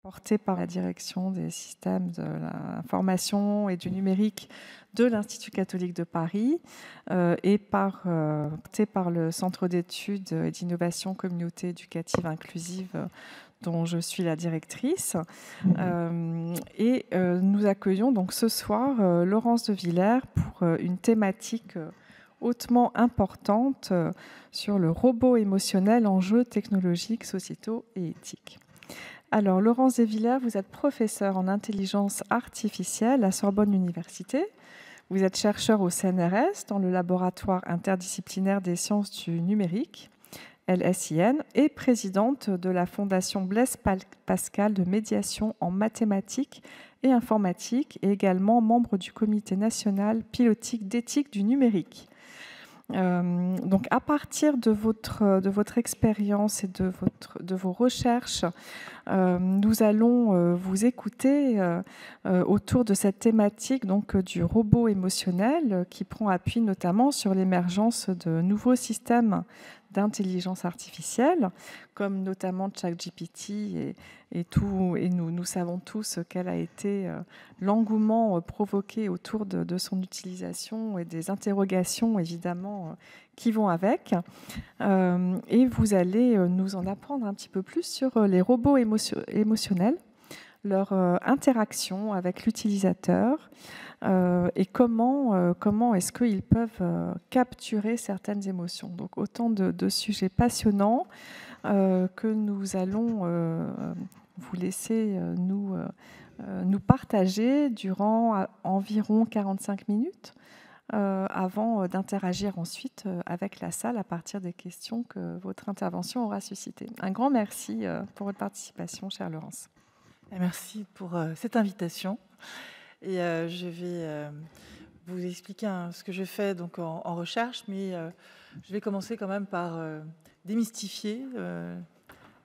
porté par la direction des systèmes de l'information et du numérique de l'Institut catholique de Paris et porté par le Centre d'études et d'innovation communauté éducative inclusive dont je suis la directrice. Nous accueillons donc ce soir Laurence de Villers pour une thématique hautement importante sur le robot émotionnel, enjeux technologiques, sociétaux et éthiques. Alors, Laurence de Villers, vous êtes professeure en intelligence artificielle à Sorbonne Université. Vous êtes chercheur au CNRS dans le laboratoire interdisciplinaire des sciences du numérique, LSIN, et présidente de la Fondation Blaise Pascal de médiation en mathématiques et informatique, et également membre du comité national pilotique d'éthique du numérique. Donc, à partir de votre expérience et de vos recherches, nous allons vous écouter autour de cette thématique donc, du robot émotionnel qui prend appui notamment sur l'émergence de nouveaux systèmes d'intelligence artificielle, comme notamment ChatGPT et nous savons tous quel a été l'engouement provoqué autour de son utilisation et des interrogations évidemment qui vont avec. Et vous allez nous en apprendre un petit peu plus sur les robots émotionnels, leur interaction avec l'utilisateur et comment est-ce qu'ils peuvent capturer certaines émotions. Donc autant de sujets passionnants que nous allons vous laisser nous partager durant environ 45 minutes avant d'interagir ensuite avec la salle à partir des questions que votre intervention aura suscitées. Un grand merci pour votre participation, chère Laurence. Merci pour cette invitation. Et je vais vous expliquer ce que je fais donc, en recherche, mais je vais commencer quand même par démystifier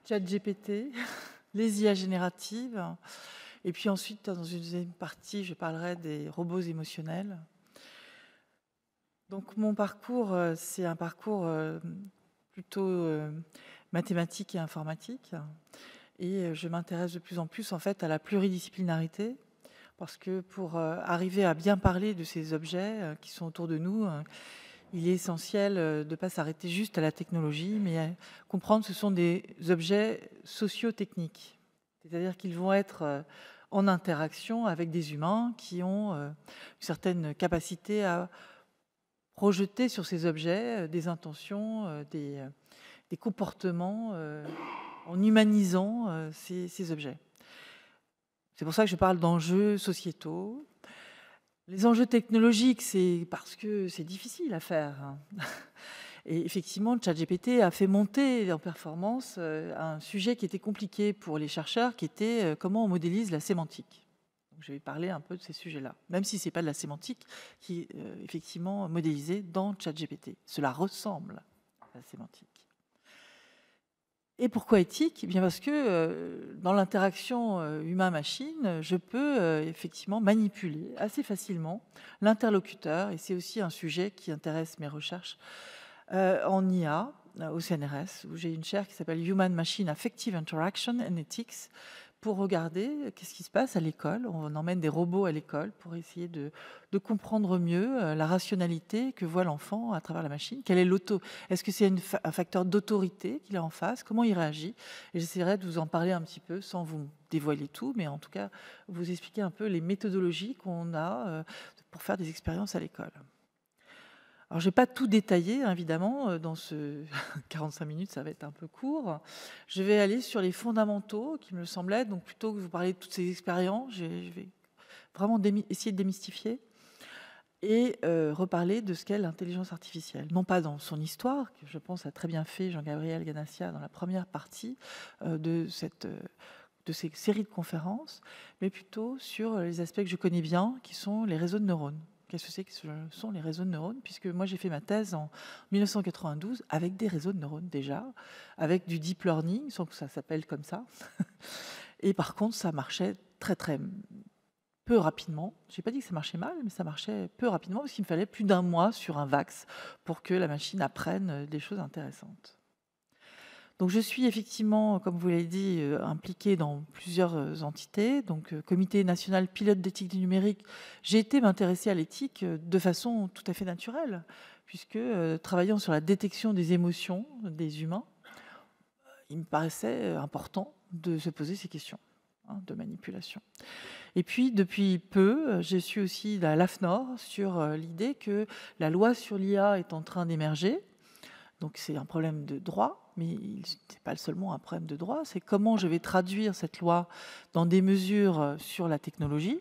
ChatGPT, les IA génératives, et puis ensuite, dans une deuxième partie, je parlerai des robots émotionnels. Donc mon parcours, c'est un parcours plutôt mathématique et informatique. Et je m'intéresse de plus en plus en fait à la pluridisciplinarité, parce que pour arriver à bien parler de ces objets qui sont autour de nous, il est essentiel de ne pas s'arrêter juste à la technologie, mais à comprendre que ce sont des objets socio-techniques. C'est-à-dire qu'ils vont être en interaction avec des humains qui ont une certaine capacité à projeter sur ces objets des intentions, des comportements en humanisant ces objets. C'est pour ça que je parle d'enjeux sociétaux. Les enjeux technologiques, c'est parce que c'est difficile à faire. Et effectivement, ChatGPT a fait monter en performance un sujet qui était compliqué pour les chercheurs, qui était comment on modélise la sémantique. Donc, je vais parler un peu de ces sujets-là, même si ce n'est pas de la sémantique qui est effectivement modélisée dans ChatGPT. Cela ressemble à la sémantique. Et pourquoi éthique? Eh bien parce que dans l'interaction humain-machine, je peux effectivement manipuler assez facilement l'interlocuteur, et c'est aussi un sujet qui intéresse mes recherches en IA au CNRS, où j'ai une chaire qui s'appelle Human Machine Affective Interaction and Ethics, pour regarder qu'est-ce qui se passe à l'école. On emmène des robots à l'école pour essayer de comprendre mieux la rationalité que voit l'enfant à travers la machine. Est-ce que c'est un facteur d'autorité qu'il a en face? Comment il réagit? Et j'essaierai de vous en parler un petit peu sans vous dévoiler tout, mais en tout cas vous expliquer un peu les méthodologies qu'on a pour faire des expériences à l'école. Alors, je ne vais pas tout détailler, évidemment, dans ce 45 minutes, ça va être un peu court. Je vais aller sur les fondamentaux qui me semblaient, donc plutôt que de vous parler de toutes ces expériences, je vais vraiment essayer de démystifier et reparler de ce qu'est l'intelligence artificielle. Non pas dans son histoire, que je pense a très bien fait Jean-Gabriel Ganassia dans la première partie de ces séries de conférences, mais plutôt sur les aspects que je connais bien, qui sont les réseaux de neurones. Qu'est-ce que c'est que ce sont les réseaux de neurones? Puisque moi, j'ai fait ma thèse en 1992 avec des réseaux de neurones déjà, avec du deep learning, sans que ça s'appelle comme ça. Et par contre, ça marchait très, très peu rapidement. Je n'ai pas dit que ça marchait mal, mais ça marchait peu rapidement parce qu'il me fallait plus d'1 mois sur un VAX pour que la machine apprenne des choses intéressantes. Donc je suis effectivement, comme vous l'avez dit, impliquée dans plusieurs entités. Donc Comité national pilote d'éthique du numérique, j'ai été m'intéresser à l'éthique de façon tout à fait naturelle, puisque travaillant sur la détection des émotions des humains, il me paraissait important de se poser ces questions de manipulation. Et puis, depuis peu, je suis aussi à l'AFNOR sur l'idée que la loi sur l'IA est en train d'émerger. Donc, c'est un problème de droit, mais ce n'est pas seulement un problème de droit, c'est comment je vais traduire cette loi dans des mesures sur la technologie.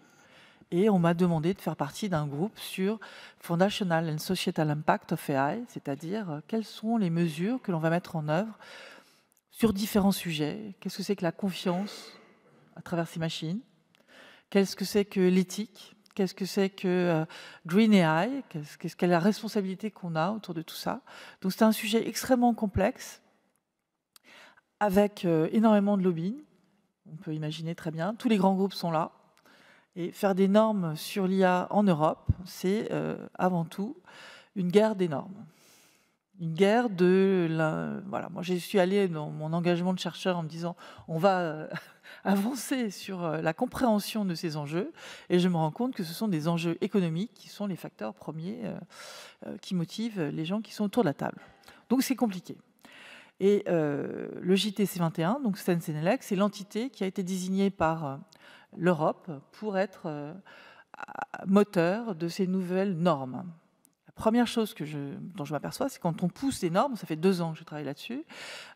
Et on m'a demandé de faire partie d'un groupe sur Foundational and Societal Impact of AI, c'est-à-dire quelles sont les mesures que l'on va mettre en œuvre sur différents sujets. Qu'est-ce que c'est que la confiance à travers ces machines? Qu'est-ce que c'est que l'éthique? Qu'est-ce que c'est que Green AI? Quelle est la responsabilité qu'on a autour de tout ça? Donc c'est un sujet extrêmement complexe, avec énormément de lobbying. On peut imaginer très bien. Tous les grands groupes sont là. Et faire des normes sur l'IA en Europe, c'est avant tout une guerre des normes. Une guerre de... Voilà, moi, je suis allée dans mon engagement de chercheur en me disant on va avancer sur la compréhension de ces enjeux, et je me rends compte que ce sont des enjeux économiques qui sont les facteurs premiers qui motivent les gens qui sont autour de la table. Donc c'est compliqué. Et le JTC21, donc Sensenelec, c'est l'entité qui a été désignée par l'Europe pour être moteur de ces nouvelles normes. La première chose dont je m'aperçois, c'est quand on pousse les normes, ça fait 2 ans que je travaille là-dessus,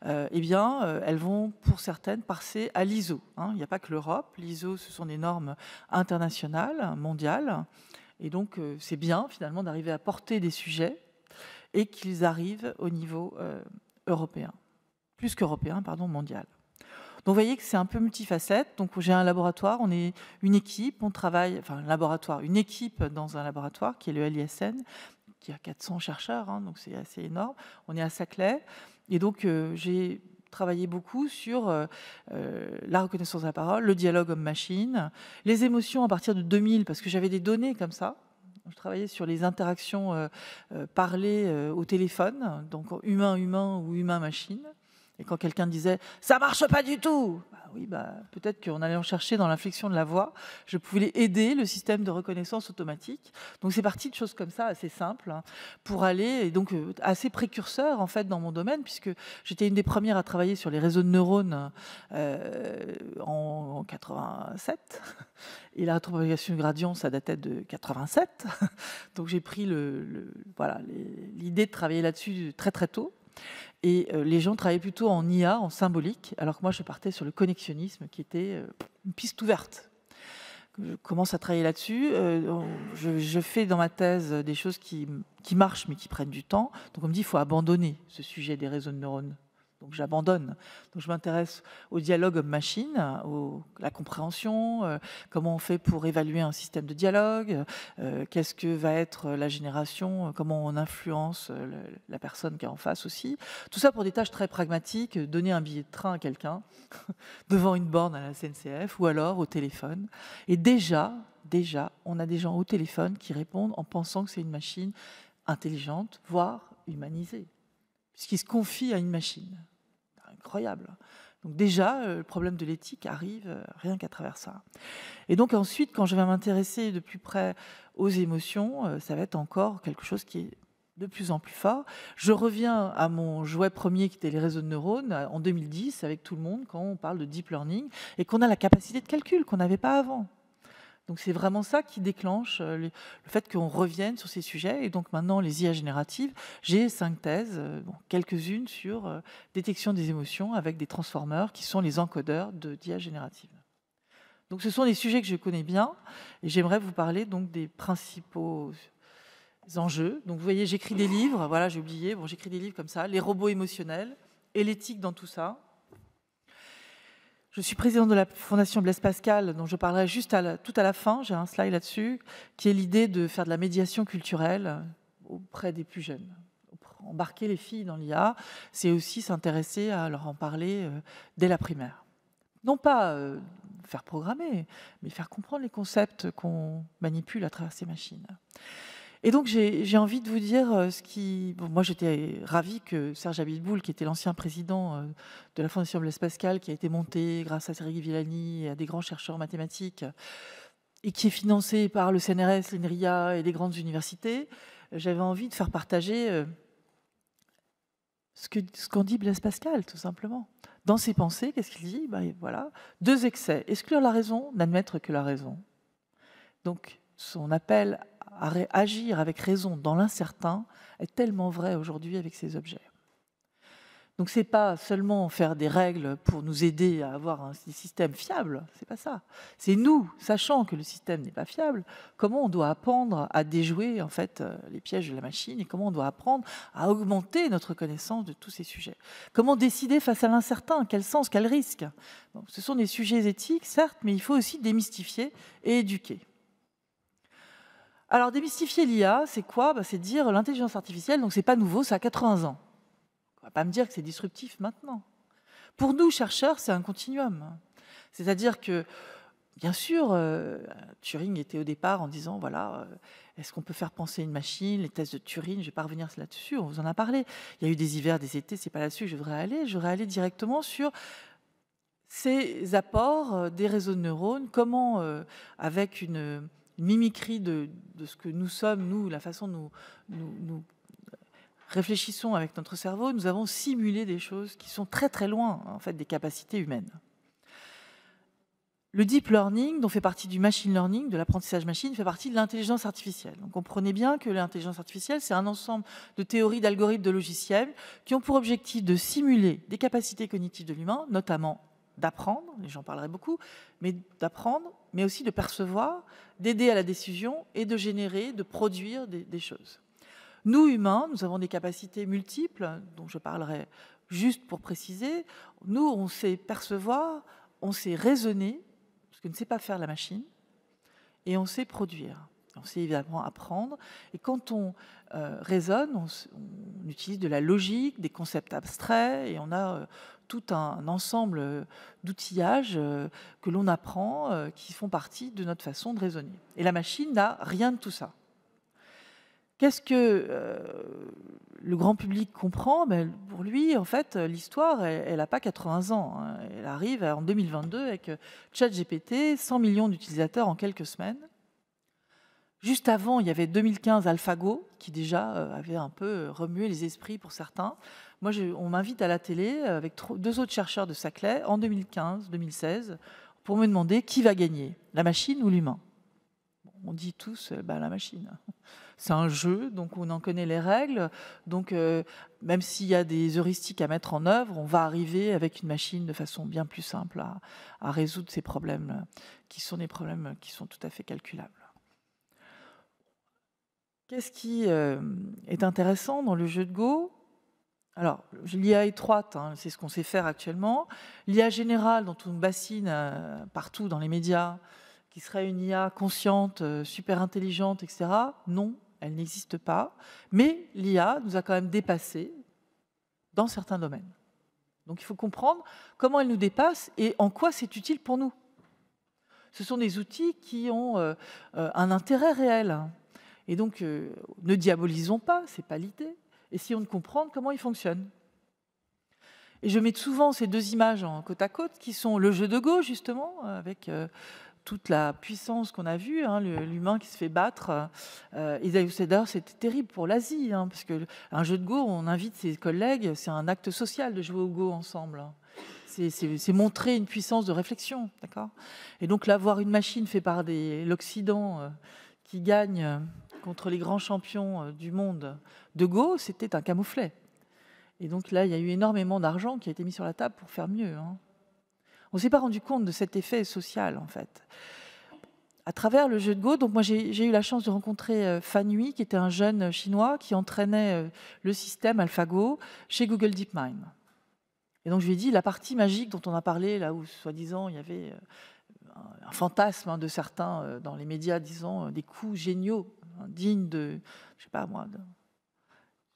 eh bien, elles vont, pour certaines, passer à l'ISO. Il n'y a pas que l'Europe. L'ISO, ce sont des normes internationales, mondiales. Et donc, c'est bien, finalement, d'arriver à porter des sujets et qu'ils arrivent au niveau européen. Plus qu'européen, pardon, mondial. Donc, vous voyez que c'est un peu multifacette. Donc, j'ai un laboratoire, on est une équipe, on travaille, enfin, une équipe dans un laboratoire qui est le LISN, qui a 400 chercheurs, donc c'est assez énorme. On est à Saclay. Et donc, j'ai travaillé beaucoup sur la reconnaissance de la parole, le dialogue homme-machine, les émotions à partir de 2000, parce que j'avais des données comme ça. Je travaillais sur les interactions parlées au téléphone, donc humain-humain ou humain-machine. Et quand quelqu'un disait « ça marche pas du tout », oui, peut-être qu'en allant chercher dans l'inflexion de la voix, je pouvais aider le système de reconnaissance automatique. Donc c'est parti de choses comme ça, assez simples, pour aller, et donc assez précurseur en fait dans mon domaine, puisque j'étais une des premières à travailler sur les réseaux de neurones en 87. Et la rétropropagation du gradient, ça datait de 87. Donc j'ai pris l'idée de travailler là-dessus très très tôt. Et les gens travaillaient plutôt en IA, en symbolique, alors que moi, je partais sur le connexionnisme, qui était une piste ouverte. Je commence à travailler là-dessus. Je fais dans ma thèse des choses qui marchent, mais qui prennent du temps. Donc on me dit qu'il faut abandonner ce sujet des réseaux de neurones. Donc j'abandonne. Donc je m'intéresse au dialogue homme-machine, à la compréhension, comment on fait pour évaluer un système de dialogue, qu'est-ce que va être la génération, comment on influence la personne qui est en face aussi. Tout ça pour des tâches très pragmatiques, donner un billet de train à quelqu'un devant une borne à la SNCF ou alors au téléphone. Et déjà, on a des gens au téléphone qui répondent en pensant que c'est une machine intelligente, voire humanisée, puisqu'ils se confient à une machine. Incroyable. Donc déjà, le problème de l'éthique arrive rien qu'à travers ça. Et donc ensuite, quand je vais m'intéresser de plus près aux émotions, ça va être encore quelque chose qui est de plus en plus fort. Je reviens à mon jouet premier qui était les réseaux de neurones en 2010 avec tout le monde quand on parle de deep learning et qu'on a la capacité de calcul qu'on n'avait pas avant. Donc c'est vraiment ça qui déclenche le fait qu'on revienne sur ces sujets. Et donc maintenant, les IA génératives, j'ai 5 thèses, quelques-unes sur détection des émotions avec des transformers qui sont les encodeurs d'IA générative. Donc ce sont des sujets que je connais bien et j'aimerais vous parler donc des principaux enjeux. Donc vous voyez, j'écris des livres, voilà, j'ai oublié, j'écris des livres comme ça, les robots émotionnels et l'éthique dans tout ça. Je suis présidente de la Fondation Blaise Pascal, dont je parlerai juste tout à la fin, j'ai un slide là-dessus, qui est l'idée de faire de la médiation culturelle auprès des plus jeunes. Embarquer les filles dans l'IA, c'est aussi s'intéresser à leur en parler dès la primaire. Non pas faire programmer, mais faire comprendre les concepts qu'on manipule à travers ces machines. Et donc, j'ai envie de vous dire ce qui... Bon, moi, j'étais ravie que Serge Abitboul, qui était l'ancien président de la Fondation Blaise Pascal, qui a été montée grâce à Sergei Villani et à des grands chercheurs mathématiques, et qui est financé par le CNRS, l'INRIA et les grandes universités, j'avais envie de faire partager ce qu'en dit Blaise Pascal, tout simplement. Dans ses pensées, qu'est-ce qu'il dit? Voilà, 2 excès. Exclure la raison, n'admettre que la raison. Donc, son appel à agir avec raison dans l'incertain est tellement vrai aujourd'hui avec ces objets. Donc, ce n'est pas seulement faire des règles pour nous aider à avoir un système fiable, c'est pas ça. C'est nous, sachant que le système n'est pas fiable, comment on doit apprendre à déjouer en fait les pièges de la machine et comment on doit apprendre à augmenter notre connaissance de tous ces sujets. Comment décider face à l'incertain, quel sens, quel risque. Donc, ce sont des sujets éthiques, certes, mais il faut aussi démystifier et éduquer. Alors, démystifier l'IA, c'est quoi? C'est dire l'intelligence artificielle, donc c'est pas nouveau, ça a 80 ans. On ne va pas me dire que c'est disruptif maintenant. Pour nous, chercheurs, c'est un continuum. C'est-à-dire que, bien sûr, Turing était au départ en disant, voilà, est-ce qu'on peut faire penser une machine? Les tests de Turing, je ne vais pas revenir là-dessus, on vous en a parlé. Il y a eu des hivers, des étés, c'est pas là-dessus que je voudrais aller. Je voudrais aller directement sur ces apports des réseaux de neurones, comment, avec une mimicrie de ce que nous sommes, nous, la façon dont nous réfléchissons avec notre cerveau, nous avons simulé des choses qui sont très très loin en fait des capacités humaines. Le deep learning, dont fait partie du machine learning, de l'apprentissage machine, fait partie de l'intelligence artificielle. Donc comprenez bien que l'intelligence artificielle, c'est un ensemble de théories, d'algorithmes, de logiciels qui ont pour objectif de simuler des capacités cognitives de l'humain, notamment d'apprendre, et j'en parlerai beaucoup, mais d'apprendre, mais aussi de percevoir, d'aider à la décision et de générer, de produire des choses. Nous, humains, nous avons des capacités multiples, dont je parlerai juste pour préciser. Nous, on sait percevoir, on sait raisonner, ce que ne sait pas faire la machine, et on sait produire. On sait évidemment apprendre. Et quand on raisonne, on utilise de la logique, des concepts abstraits, et on a tout un ensemble d'outillages que l'on apprend, qui font partie de notre façon de raisonner. Et la machine n'a rien de tout ça. Qu'est-ce que le grand public comprend? Pour lui, en fait, l'histoire, elle n'a pas 80 ans. Hein. Elle arrive en 2022 avec ChatGPT, 100 millions d'utilisateurs en quelques semaines. Juste avant, il y avait 2015 AlphaGo, qui déjà avait un peu remué les esprits pour certains. Moi, on m'invite à la télé avec 2 autres chercheurs de Saclay en 2015-2016 pour me demander qui va gagner, la machine ou l'humain. On dit tous la machine. C'est un jeu, donc on en connaît les règles. Donc même s'il y a des heuristiques à mettre en œuvre, on va arriver avec une machine de façon bien plus simple à résoudre ces problèmes, qui sont des problèmes qui sont tout à fait calculables. Qu'est-ce qui est intéressant dans le jeu de Go? Alors, l'IA étroite, hein, c'est ce qu'on sait faire actuellement. L'IA générale, dont on bassine partout dans les médias, qui serait une IA consciente, super intelligente, etc. Non, elle n'existe pas. Mais l'IA nous a quand même dépassés dans certains domaines. Donc il faut comprendre comment elle nous dépasse et en quoi c'est utile pour nous. Ce sont des outils qui ont un intérêt réel. Et donc, ne diabolisons pas, ce n'est pas l'idée. Essayons de comprendre comment ils fonctionnent. Et je mets souvent ces 2 images en côte à côte, qui sont le jeu de Go, justement, avec toute la puissance qu'on a vue, hein, l'humain qui se fait battre. Et d'ailleurs, c'était terrible pour l'Asie, hein, parce qu'un jeu de Go, on invite ses collègues, c'est un acte social de jouer au Go ensemble. C'est montrer une puissance de réflexion, d'accord? Et donc là, voir une machine faite par l'Occident qui gagne contre les grands champions du monde de Go, c'était un camouflet. Et donc là, il y a eu énormément d'argent qui a été mis sur la table pour faire mieux. Hein. On ne s'est pas rendu compte de cet effet social, en fait. À travers le jeu de Go, donc moi j'ai eu la chance de rencontrer Fan Hui, qui était un jeune chinois qui entraînait le système AlphaGo chez Google DeepMind. Et donc je lui ai dit, la partie magique dont on a parlé, là où soi-disant il y avait un fantasme de certains dans les médias, disant des coups géniaux, dignes de, je sais pas moi, de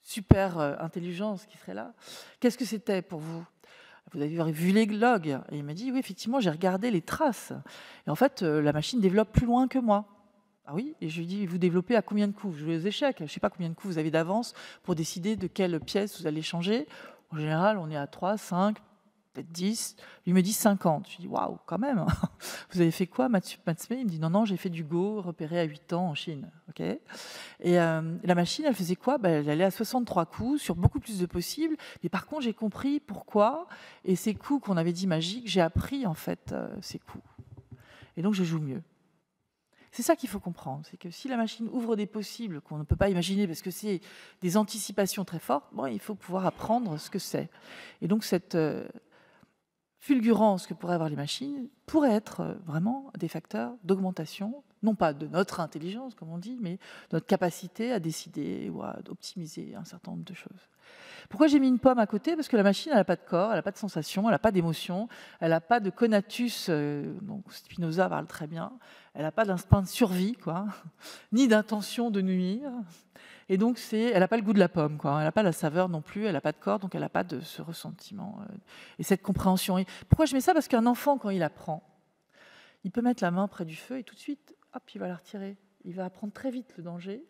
super intelligence qui serait là. Qu'est-ce que c'était pour vous? Vous avez vu les logs? Et il m'a dit, oui, effectivement, j'ai regardé les traces. Et en fait, la machine développe plus loin que moi. Ah oui, et je lui dis, vous développez à combien de coups? Je joue aux échecs, je ne sais pas combien de coups vous avez d'avance pour décider de quelle pièce vous allez changer. En général, on est à 3, 5, peut-être 10. Lui me dit 50. Je lui dis, waouh, quand même. Vous avez fait quoi, Matsme? Il me dit, non, j'ai fait du Go, repéré à 8 ans en Chine. Ok. Et la machine, elle faisait quoi? Elle allait à 63 coups, sur beaucoup plus de possibles. Mais par contre, j'ai compris pourquoi. Et ces coups qu'on avait dit magiques, j'ai appris en fait ces coups. Et donc, je joue mieux. C'est ça qu'il faut comprendre, c'est que si la machine ouvre des possibles qu'on ne peut pas imaginer parce que c'est des anticipations très fortes, il faut pouvoir apprendre ce que c'est. Et donc cette fulgurance que pourraient avoir les machines pourrait être vraiment des facteurs d'augmentation, non pas de notre intelligence, comme on dit, mais de notre capacité à décider ou à optimiser un certain nombre de choses. Pourquoi j'ai mis une pomme à côté? Parce que la machine, elle n'a pas de corps, elle n'a pas de sensation, elle n'a pas d'émotion, elle n'a pas de conatus, donc Spinoza parle très bien, elle n'a pas d'instinct de survie, quoi, ni d'intention de nuire. Et donc, elle n'a pas le goût de la pomme, quoi. Elle n'a pas la saveur non plus, elle n'a pas de corps, donc elle n'a pas de ce ressentiment et cette compréhension. Et pourquoi je mets ça? Parce qu'un enfant, quand il apprend, il peut mettre la main près du feu et tout de suite, hop, il va la retirer. Il va apprendre très vite le danger.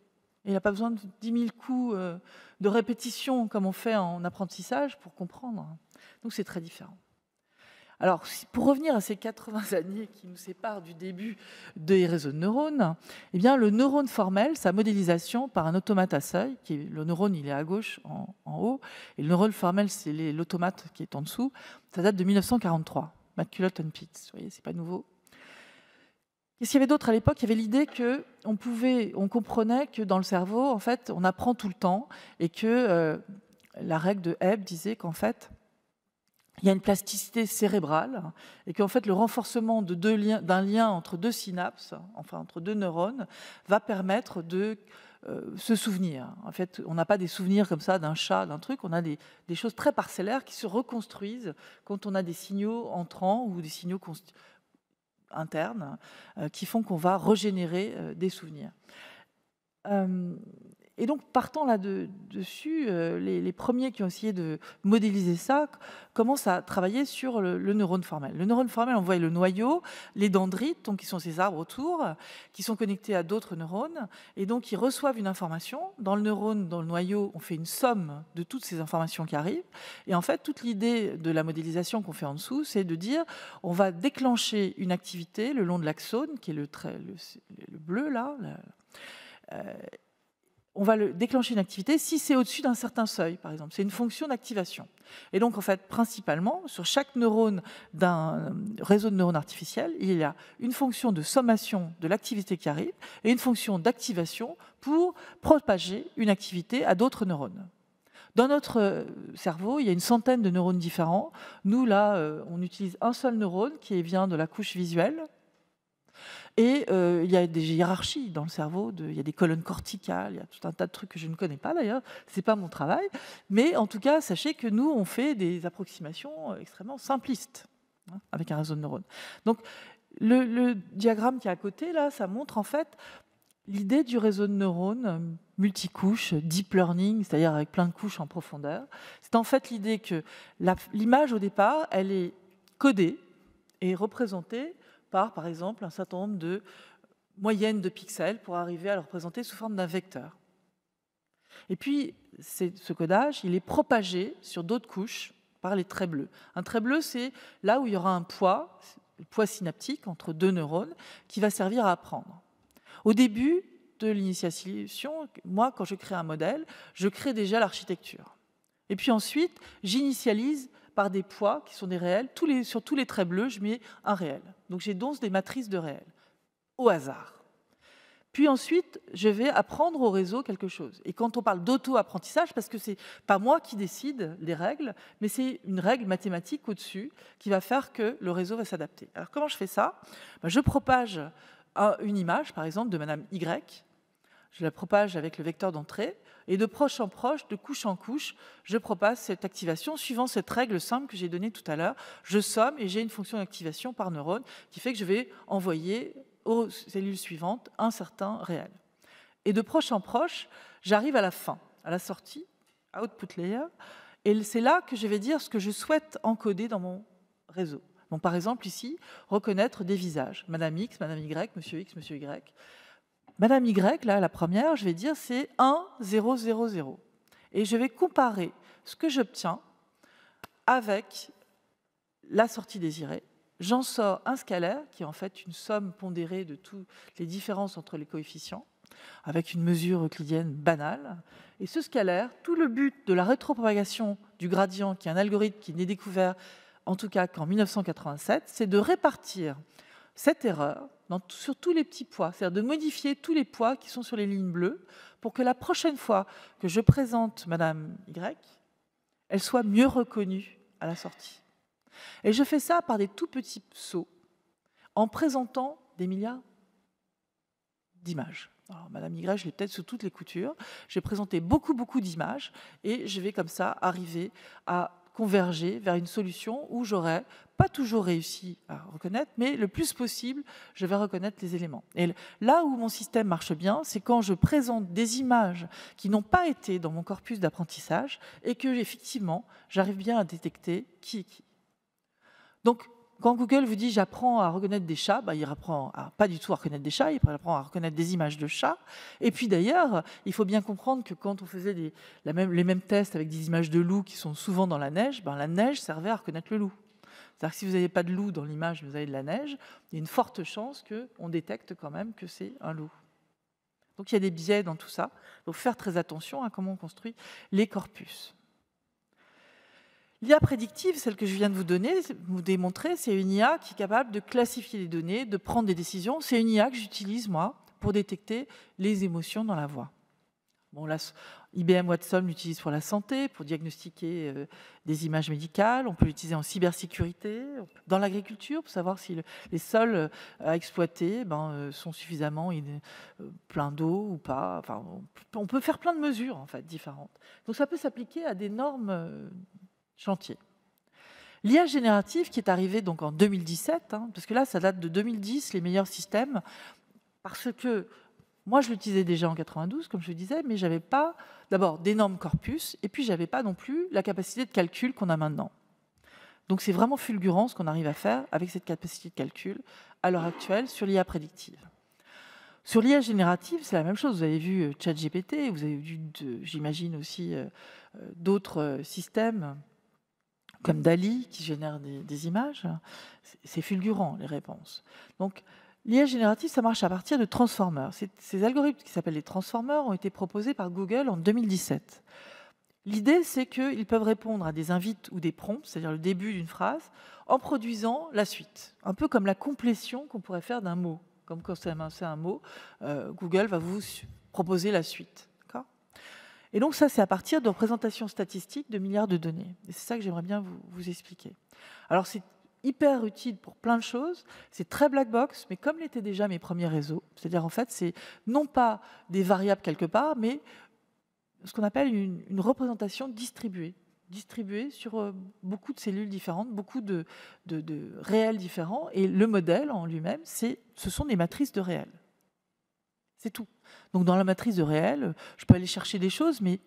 Et il n'a pas besoin de 10 000 coups de répétition comme on fait en apprentissage pour comprendre. Donc c'est très différent. Alors, pour revenir à ces 80 années qui nous séparent du début des réseaux de neurones, eh bien, le neurone formel, sa modélisation par un automate à seuil, le neurone, il est à gauche en haut, et le neurone formel, c'est l'automate qui est en dessous, ça date de 1943, McCulloch and Pitts, vous voyez, c'est pas nouveau. Qu'est-ce qu'il y avait d'autre à l'époque? Il y avait l'idée qu'on comprenait que dans le cerveau, en fait, on apprend tout le temps et que la règle de Hebb disait qu'en fait, il y a une plasticité cérébrale et qu'en fait, le renforcement d'un lien entre deux synapses, enfin entre deux neurones, va permettre de se souvenir. En fait, on n'a pas des souvenirs comme ça d'un chat, d'un truc, on a des choses très parcellaires qui se reconstruisent quand on a des signaux entrants ou des signaux internes qui font qu'on va régénérer des souvenirs. Et donc, partant là-dessus, les premiers qui ont essayé de modéliser ça commencent à travailler sur le neurone formel. Le neurone formel, on voit le noyau, les dendrites, donc qui sont ces arbres autour, qui sont connectés à d'autres neurones, et donc ils reçoivent une information. Dans le neurone, dans le noyau, on fait une somme de toutes ces informations qui arrivent. Et en fait, toute l'idée de la modélisation qu'on fait en dessous, c'est de dire, on va déclencher une activité le long de l'axone, qui est le bleu là, on va déclencher une activité si c'est au-dessus d'un certain seuil, par exemple. C'est une fonction d'activation. Et donc, en fait, principalement, sur chaque neurone d'un réseau de neurones artificiels, il y a une fonction de sommation de l'activité qui arrive et une fonction d'activation pour propager une activité à d'autres neurones. Dans notre cerveau, il y a une centaine de neurones différents. Nous, là, on utilise un seul neurone qui vient de la couche visuelle. Et il y a des hiérarchies dans le cerveau, il y a des colonnes corticales, il y a tout un tas de trucs que je ne connais pas d'ailleurs, ce n'est pas mon travail. Mais en tout cas, sachez que nous, on fait des approximations extrêmement simplistes avec un réseau de neurones. Donc, le diagramme qui est à côté, là, ça montre en fait l'idée du réseau de neurones multicouches, deep learning, c'est-à-dire avec plein de couches en profondeur. C'est en fait l'idée que l'image au départ, elle est codée et représentée par exemple, un certain nombre de moyennes de pixels pour arriver à le représenter sous forme d'un vecteur. Et puis, ce codage, il est propagé sur d'autres couches par les traits bleus. Un trait bleu, c'est là où il y aura un poids, le poids synaptique entre deux neurones, qui va servir à apprendre. Au début de l'initiation, moi, quand je crée un modèle, je crée déjà l'architecture. Et puis ensuite, j'initialise par des poids qui sont des réels. Sur tous les traits bleus, je mets un réel. Donc j'ai donc des matrices de réels, au hasard. Puis ensuite, je vais apprendre au réseau quelque chose. Et quand on parle d'auto-apprentissage, parce que ce n'est pas moi qui décide les règles, mais c'est une règle mathématique au-dessus qui va faire que le réseau va s'adapter. Alors comment je fais ça? Je propage une image, par exemple, de Madame Y. Je la propage avec le vecteur d'entrée. Et de proche en proche, de couche en couche, je propage cette activation suivant cette règle simple que j'ai donnée tout à l'heure. Je somme et j'ai une fonction d'activation par neurone qui fait que je vais envoyer aux cellules suivantes un certain réel. Et de proche en proche, j'arrive à la fin, à la sortie, output layer, et c'est là que je vais dire ce que je souhaite encoder dans mon réseau. Donc, par exemple, ici, reconnaître des visages. Madame X, Madame Y, Monsieur X, Monsieur Y. Madame Y, là, la première, je vais dire c'est 1, 0, 0, 0. Et je vais comparer ce que j'obtiens avec la sortie désirée. J'en sors un scalaire, qui est en fait une somme pondérée de toutes les différences entre les coefficients, avec une mesure euclidienne banale. Et ce scalaire, tout le but de la rétropropagation du gradient, qui est un algorithme qui n'est découvert en tout cas qu'en 1987, c'est de répartir cette erreur sur tous les petits poids, c'est-à-dire de modifier tous les poids qui sont sur les lignes bleues pour que la prochaine fois que je présente Madame Y, elle soit mieux reconnue à la sortie. Et je fais ça par des tout petits sauts, en présentant des milliards d'images. Alors, Madame Y, je l'ai peut-être sous toutes les coutures. J'ai présenté beaucoup d'images et je vais comme ça arriver à converger vers une solution où j'aurai pas toujours réussi à reconnaître, mais le plus possible, je vais reconnaître les éléments. Et là où mon système marche bien, c'est quand je présente des images qui n'ont pas été dans mon corpus d'apprentissage et que, effectivement, j'arrive bien à détecter qui est qui. Donc, quand Google vous dit « j'apprends à reconnaître des chats », il apprend pas du tout à reconnaître des chats, il apprend à reconnaître des images de chats. Et puis d'ailleurs, il faut bien comprendre que quand on faisait les mêmes tests avec des images de loups qui sont souvent dans la neige servait à reconnaître le loup. C'est-à-dire que si vous n'avez pas de loup dans l'image, mais vous avez de la neige, il y a une forte chance qu'on détecte quand même que c'est un loup. Donc il y a des biais dans tout ça. Il faut faire très attention à comment on construit les corpus. L'IA prédictive, celle que je viens de vous démontrer, c'est une IA qui est capable de classifier les données, de prendre des décisions. C'est une IA que j'utilise, moi, pour détecter les émotions dans la voix. Bon, là, IBM Watson l'utilise pour la santé, pour diagnostiquer des images médicales. On peut l'utiliser en cybersécurité, dans l'agriculture, pour savoir si les sols à exploiter sont suffisamment pleins d'eau ou pas. Enfin, on peut faire plein de mesures, en fait, différentes. Donc ça peut s'appliquer à d'énormes chantier. L'IA générative qui est arrivée donc en 2017, parce que là, ça date de 2010, les meilleurs systèmes, parce que moi, je l'utilisais déjà en 92, comme je le disais, mais je n'avais pas d'abord d'énormes corpus, et puis je n'avais pas non plus la capacité de calcul qu'on a maintenant. Donc c'est vraiment fulgurant ce qu'on arrive à faire avec cette capacité de calcul à l'heure actuelle sur l'IA prédictive. Sur l'IA générative, c'est la même chose. Vous avez vu ChatGPT, vous avez vu, j'imagine aussi, d'autres systèmes comme DALL-E qui génère des images. C'est fulgurant, les réponses. Donc, l'IA générative, ça marche à partir de transformers. Ces algorithmes qui s'appellent les transformers ont été proposés par Google en 2017. L'idée, c'est qu'ils peuvent répondre à des invites ou des prompts, c'est-à-dire le début d'une phrase, en produisant la suite. Un peu comme la complétion qu'on pourrait faire d'un mot. Comme quand vous énoncez un mot, Google va vous proposer la suite. Et donc ça, c'est à partir de représentations statistiques de milliards de données. Et c'est ça que j'aimerais bien vous expliquer. Alors c'est hyper utile pour plein de choses. C'est très black box, mais comme l'étaient déjà mes premiers réseaux, c'est-à-dire en fait, c'est non pas des variables quelque part, mais ce qu'on appelle une représentation distribuée sur beaucoup de cellules différentes, beaucoup de réels différents. Et le modèle en lui-même, ce sont des matrices de réels. C'est tout. Donc dans la matrice de réel, je peux aller chercher des choses, mais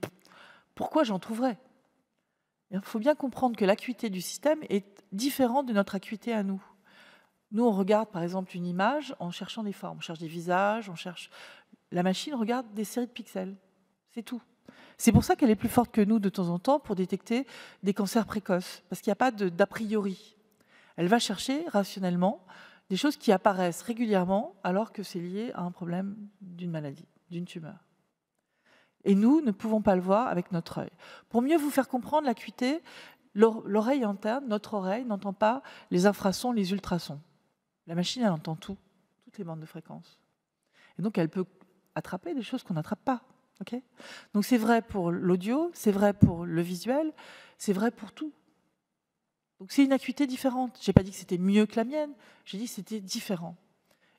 pourquoi j'en trouverais? Il faut bien comprendre que l'acuité du système est différente de notre acuité à nous. Nous, on regarde par exemple une image en cherchant des formes. On cherche des visages, on cherche... La machine regarde des séries de pixels. C'est tout. C'est pour ça qu'elle est plus forte que nous de temps en temps pour détecter des cancers précoces, parce qu'il n'y a pas d'a priori. Elle va chercher rationnellement des choses qui apparaissent régulièrement alors que c'est lié à un problème d'une maladie, d'une tumeur. Et nous ne pouvons pas le voir avec notre œil. Pour mieux vous faire comprendre l'acuité, l'oreille interne, notre oreille, n'entend pas les infrasons, les ultrasons. La machine, elle entend tout, toutes les bandes de fréquences. Et donc, elle peut attraper des choses qu'on n'attrape pas. Okay ? Donc, c'est vrai pour l'audio, c'est vrai pour le visuel, c'est vrai pour tout. Donc c'est une acuité différente. Je n'ai pas dit que c'était mieux que la mienne, j'ai dit que c'était différent.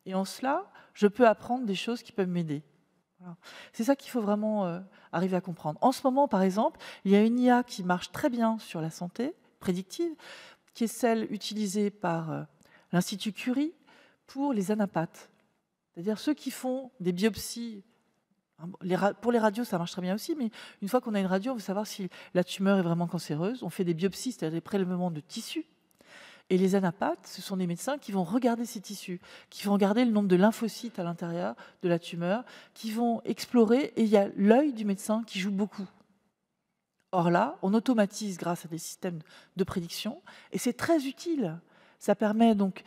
Et en cela, je peux apprendre des choses qui peuvent m'aider. Voilà. C'est ça qu'il faut vraiment arriver à comprendre. En ce moment, par exemple, il y a une IA qui marche très bien sur la santé prédictive, qui est celle utilisée par l'Institut Curie pour les anapathes. C'est-à-dire ceux qui font des biopsies. Pour les radios, ça marche très bien aussi, mais une fois qu'on a une radio, on veut savoir si la tumeur est vraiment cancéreuse. On fait des biopsies, c'est-à-dire des prélèvements de tissus. Et les anapathes, ce sont des médecins qui vont regarder ces tissus, qui vont regarder le nombre de lymphocytes à l'intérieur de la tumeur, qui vont explorer, et il y a l'œil du médecin qui joue beaucoup. Or là, on automatise grâce à des systèmes de prédiction, et c'est très utile. Ça permet donc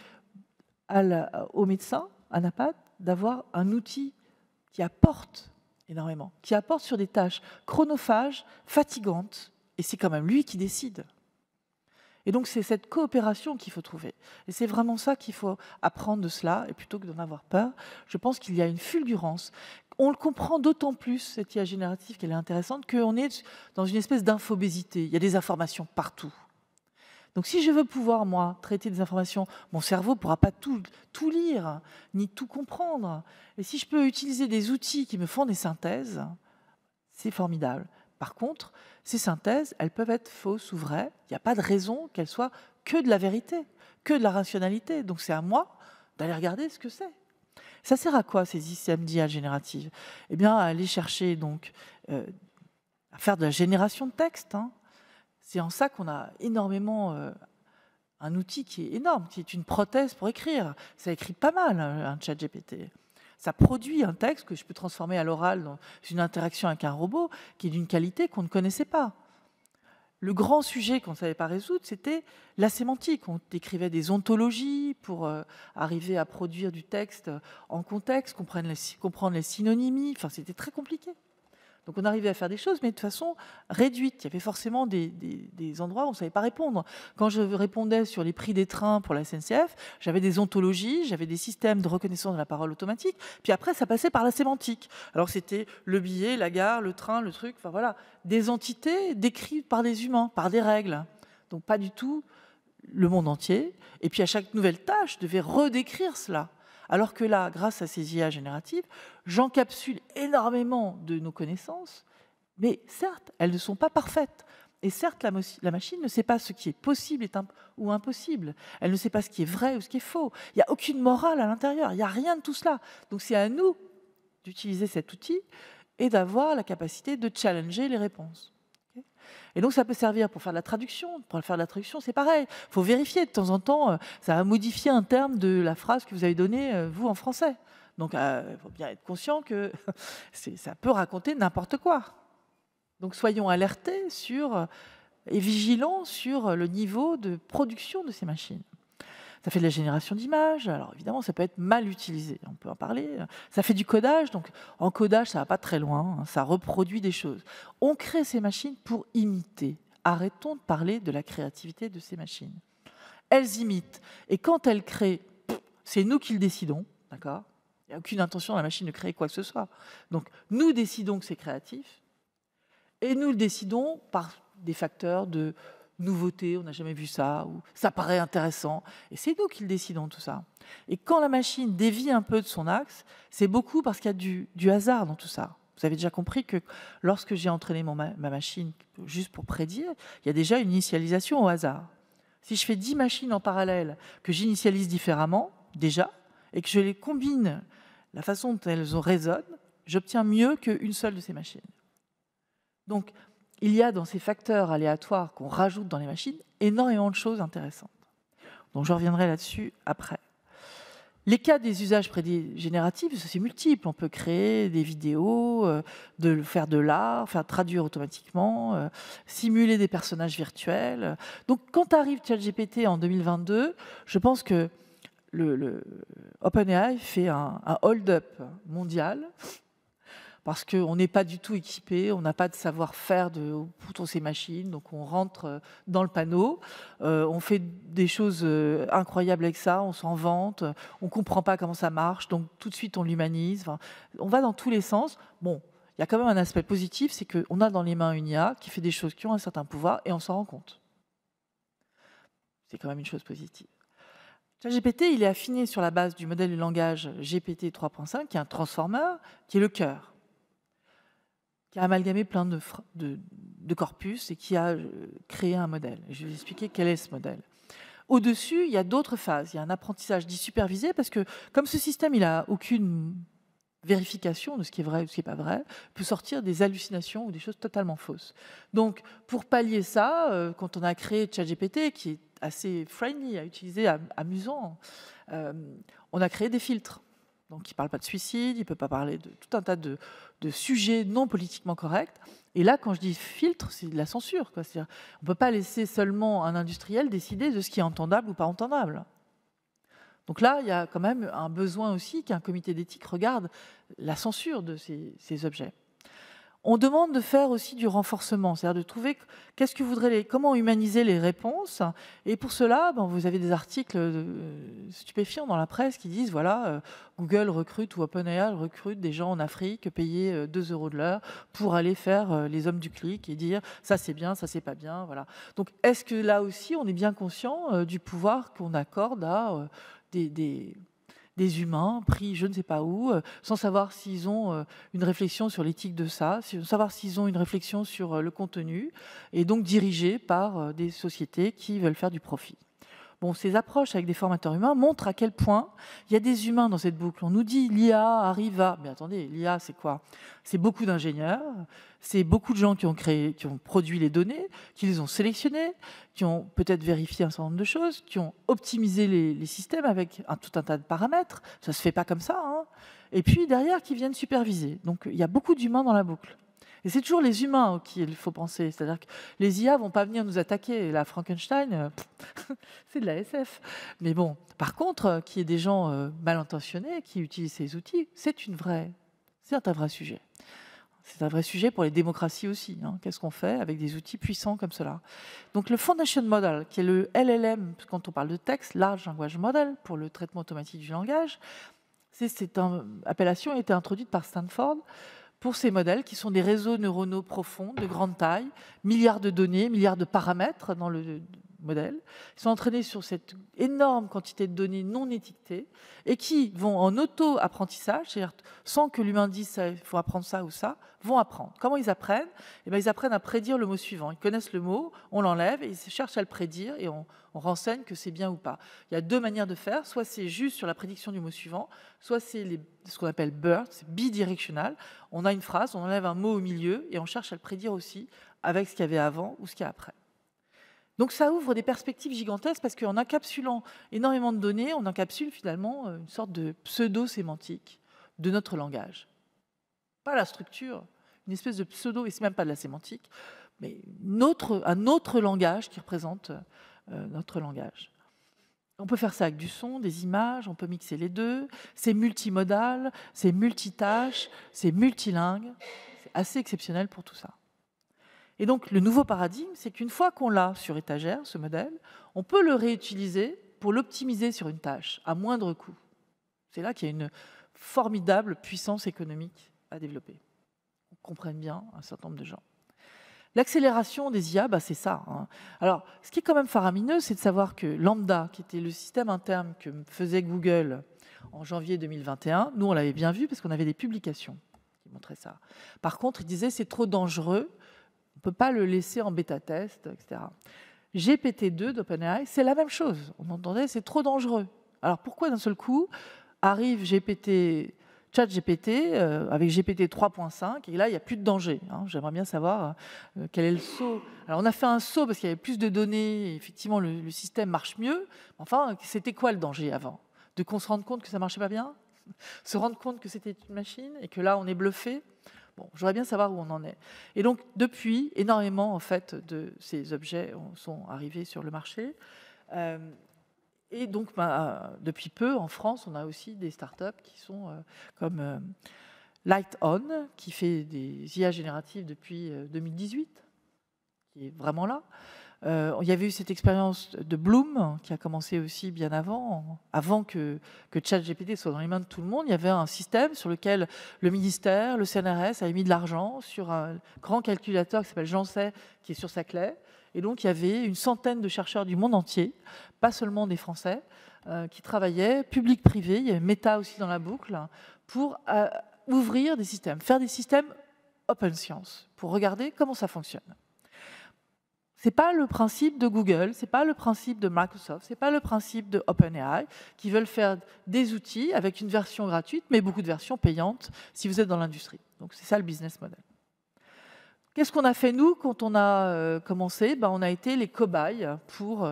aux médecins anapathes d'avoir un outil qui apporte énormément, qui apporte sur des tâches chronophages, fatigantes, et c'est quand même lui qui décide. Et donc c'est cette coopération qu'il faut trouver. Et c'est vraiment ça qu'il faut apprendre de cela, et plutôt que d'en avoir peur, je pense qu'il y a une fulgurance. On le comprend d'autant plus, cette IA générative, qu'elle est intéressante, qu'on est dans une espèce d'infobésité. Il y a des informations partout. Donc si je veux pouvoir, moi, traiter des informations, mon cerveau ne pourra pas tout lire, ni tout comprendre. Et si je peux utiliser des outils qui me font des synthèses, c'est formidable. Par contre, ces synthèses, elles peuvent être fausses ou vraies. Il n'y a pas de raison qu'elles soient que de la vérité, que de la rationalité. Donc c'est à moi d'aller regarder ce que c'est. Ça sert à quoi, ces systèmes d'IA génératives? Eh bien, à aller chercher, donc, à faire de la génération de texte. C'est en ça qu'on a énormément un outil qui est énorme, qui est une prothèse pour écrire. Ça écrit pas mal, un chat GPT. Ça produit un texte que je peux transformer à l'oral dans une interaction avec un robot qui est d'une qualité qu'on ne connaissait pas. Le grand sujet qu'on ne savait pas résoudre, c'était la sémantique. On décrivait des ontologies pour arriver à produire du texte en contexte, comprendre les synonymies. Enfin, c'était très compliqué. Donc on arrivait à faire des choses, mais de façon réduite. Il y avait forcément des endroits où on ne savait pas répondre. Quand je répondais sur les prix des trains pour la SNCF, j'avais des ontologies, j'avais des systèmes de reconnaissance de la parole automatique, puis après ça passait par la sémantique. Alors c'était le billet, la gare, le train, le truc, enfin voilà, des entités décrites par des humains, par des règles. Donc pas du tout le monde entier. Et puis à chaque nouvelle tâche, je devais redécrire cela. Alors que là, grâce à ces IA génératives, j'encapsule énormément de nos connaissances, mais certes, elles ne sont pas parfaites. Et certes, la machine ne sait pas ce qui est possible ou impossible. Elle ne sait pas ce qui est vrai ou ce qui est faux. Il n'y a aucune morale à l'intérieur, il n'y a rien de tout cela. Donc c'est à nous d'utiliser cet outil et d'avoir la capacité de challenger les réponses. Et donc, ça peut servir pour faire de la traduction. Pour faire de la traduction, c'est pareil. Il faut vérifier de temps en temps. Ça va modifier un terme de la phrase que vous avez donnée, vous, en français. Donc, il faut bien être conscient que ça peut raconter n'importe quoi. Donc, soyons alertés et vigilants sur le niveau de production de ces machines. Ça fait de la génération d'images. Alors, évidemment, ça peut être mal utilisé. On peut en parler. Ça fait du codage. Donc, en codage, ça ne va pas très loin. Ça reproduit des choses. On crée ces machines pour imiter. Arrêtons de parler de la créativité de ces machines. Elles imitent. Et quand elles créent, c'est nous qui le décidons. D'accord ? Il n'y a aucune intention de la machine de créer quoi que ce soit. Donc, nous décidons que c'est créatif. Et nous le décidons par des facteurs de nouveauté, on n'a jamais vu ça, ou ça paraît intéressant. Et c'est nous qui le décidons, tout ça. Et quand la machine dévie un peu de son axe, c'est beaucoup parce qu'il y a du hasard dans tout ça. Vous avez déjà compris que lorsque j'ai entraîné ma machine juste pour prédire, il y a déjà une initialisation au hasard. Si je fais 10 machines en parallèle, que j'initialise différemment, déjà, et que je les combine, la façon dont elles résonnent, j'obtiens mieux qu'une seule de ces machines. Donc, il y a dans ces facteurs aléatoires qu'on rajoute dans les machines énormément de choses intéressantes. Donc je reviendrai là-dessus après. Les cas des usages génératifs, c'est multiple. On peut créer des vidéos, faire de l'art, faire traduire automatiquement, simuler des personnages virtuels. Donc quand arrive ChatGPT en 2022, je pense que OpenAI fait un hold-up mondial parce qu'on n'est pas du tout équipé, on n'a pas de savoir-faire pour ces machines, donc on rentre dans le panneau, on fait des choses incroyables avec ça, on s'en vante, on ne comprend pas comment ça marche, donc tout de suite on l'humanise, enfin, on va dans tous les sens. Bon, il y a quand même un aspect positif, c'est qu'on a dans les mains une IA qui fait des choses qui ont un certain pouvoir et on s'en rend compte. C'est quand même une chose positive. ChatGPT, il est affiné sur la base du modèle de langage GPT 3.5, qui est un transformer, qui est le cœur, qui a amalgamé plein de corpus et qui a créé un modèle. Je vais vous expliquer quel est ce modèle. Au-dessus, il y a d'autres phases. Il y a un apprentissage dit supervisé, parce que comme ce système, il n'a aucune vérification de ce qui est vrai ou ce qui n'est pas vrai, il peut sortir des hallucinations ou des choses totalement fausses. Donc, pour pallier ça, quand on a créé ChatGPT, qui est assez friendly à utiliser, amusant. On a créé des filtres. Donc, il ne parle pas de suicide, il ne peut pas parler de tout un tas de sujets non politiquement corrects. Et là, quand je dis filtre, c'est de la censure, quoi. C'est-à-dire, on ne peut pas laisser seulement un industriel décider de ce qui est entendable ou pas entendable. Donc là, il y a quand même un besoin aussi qu'un comité d'éthique regarde la censure de ces objets. On demande de faire aussi du renforcement, c'est-à-dire de trouver comment humaniser les réponses. Et pour cela, vous avez des articles stupéfiants dans la presse qui disent voilà, Google recrute ou OpenAI recrute des gens en Afrique payés 2 € de l'heure pour aller faire les hommes du clic et dire ça c'est bien, ça c'est pas bien. Voilà. Donc est-ce que là aussi on est bien conscient du pouvoir qu'on accorde à des humains pris je ne sais pas où, sans savoir s'ils ont une réflexion sur l'éthique de ça, sans savoir s'ils ont une réflexion sur le contenu, et donc dirigés par des sociétés qui veulent faire du profit. Bon, ces approches avec des formateurs humains montrent à quel point il y a des humains dans cette boucle. On nous dit l'IA arrive à... Mais attendez, l'IA c'est quoi? C'est beaucoup d'ingénieurs, c'est beaucoup de gens qui ont produit les données, qui les ont sélectionnées, qui ont peut-être vérifié un certain nombre de choses, qui ont optimisé les systèmes avec tout un tas de paramètres. Ça ne se fait pas comme ça, hein. Et puis derrière, qui viennent superviser. Donc il y a beaucoup d'humains dans la boucle. Et c'est toujours les humains auxquels il faut penser. C'est-à-dire que les IA ne vont pas venir nous attaquer. La Frankenstein, c'est de la SF. Mais bon, par contre, qu'il y ait des gens mal intentionnés qui utilisent ces outils, c'est un vrai sujet. C'est un vrai sujet pour les démocraties aussi. Hein. Qu'est-ce qu'on fait avec des outils puissants comme cela? Donc le Foundation Model, qui est le LLM, quand on parle de texte, Large Language Model, pour le traitement automatique du langage, cette appellation a été introduite par Stanford pour ces modèles qui sont des réseaux neuronaux profonds de grande taille, milliards de données, milliards de paramètres dans le modèle. Ils sont entraînés sur cette énorme quantité de données non étiquetées et qui vont en auto-apprentissage, c'est-à-dire sans que l'humain dise il faut apprendre ça ou ça, vont apprendre. Comment ils apprennent? Ils apprennent à prédire le mot suivant. Ils connaissent le mot, on l'enlève et ils cherchent à le prédire et on renseigne que c'est bien ou pas. Il y a 2 manières de faire, soit c'est juste sur la prédiction du mot suivant, soit c'est ce qu'on appelle BERT, c'est bidirectional. On a une phrase, on enlève un mot au milieu et on cherche à le prédire aussi avec ce qu'il y avait avant ou ce qu'il y a après. Donc ça ouvre des perspectives gigantesques parce qu'en encapsulant énormément de données, on encapsule finalement une sorte de pseudo-sémantique de notre langage. Pas la structure, une espèce de pseudo, et c'est même pas de la sémantique, mais un autre langage qui représente notre langage. On peut faire ça avec du son, des images, on peut mixer les deux, c'est multimodal, c'est multitâche, c'est multilingue, c'est assez exceptionnel pour tout ça. Et donc, le nouveau paradigme, c'est qu'une fois qu'on l'a sur étagère, ce modèle, on peut le réutiliser pour l'optimiser sur une tâche, à moindre coût. C'est là qu'il y a une formidable puissance économique à développer. On comprenne bien un certain nombre de gens. L'accélération des IA, c'est ça. Hein. Alors, ce qui est quand même faramineux, c'est de savoir que Lambda, qui était le système interne que faisait Google en janvier 2021, nous, on l'avait bien vu parce qu'on avait des publications qui montraient ça. Par contre, il disait c'est trop dangereux, on ne peut pas le laisser en bêta-test, etc. GPT-2 d'OpenAI, c'est la même chose. On entendait, c'est trop dangereux. Alors pourquoi d'un seul coup arrive ChatGPT avec GPT 3.5 et là, il n'y a plus de danger. Hein. J'aimerais bien savoir quel est le saut. Alors on a fait un saut parce qu'il y avait plus de données, et effectivement le système marche mieux. Enfin, c'était quoi le danger avant? De qu'on se rende compte que ça ne marchait pas bien? Se rendre compte que c'était une machine et que là, on est bluffé? Bon, j'aimerais bien savoir où on en est. Et donc, depuis, énormément en fait, de ces objets sont arrivés sur le marché. Et donc, depuis peu, en France, on a aussi des startups qui sont comme LightOn, qui fait des IA génératives depuis 2018, qui est vraiment là. Il y avait eu cette expérience de Bloom, qui a commencé aussi bien avant que ChatGPT soit dans les mains de tout le monde. Il y avait un système sur lequel le ministère, le CNRS, avait mis de l'argent sur un grand calculateur qui s'appelle Jancet, qui est sur sa clé. Et donc, il y avait une centaine de chercheurs du monde entier, pas seulement des Français, qui travaillaient, public-privé. Il y avait Meta aussi dans la boucle, pour ouvrir des systèmes, faire des systèmes open science, pour regarder comment ça fonctionne. Ce n'est pas le principe de Google, ce n'est pas le principe de Microsoft, ce n'est pas le principe de OpenAI, qui veulent faire des outils avec une version gratuite, mais beaucoup de versions payantes si vous êtes dans l'industrie. Donc c'est ça le business model. Qu'est-ce qu'on a fait, nous, quand on a commencé? On a été les cobayes pour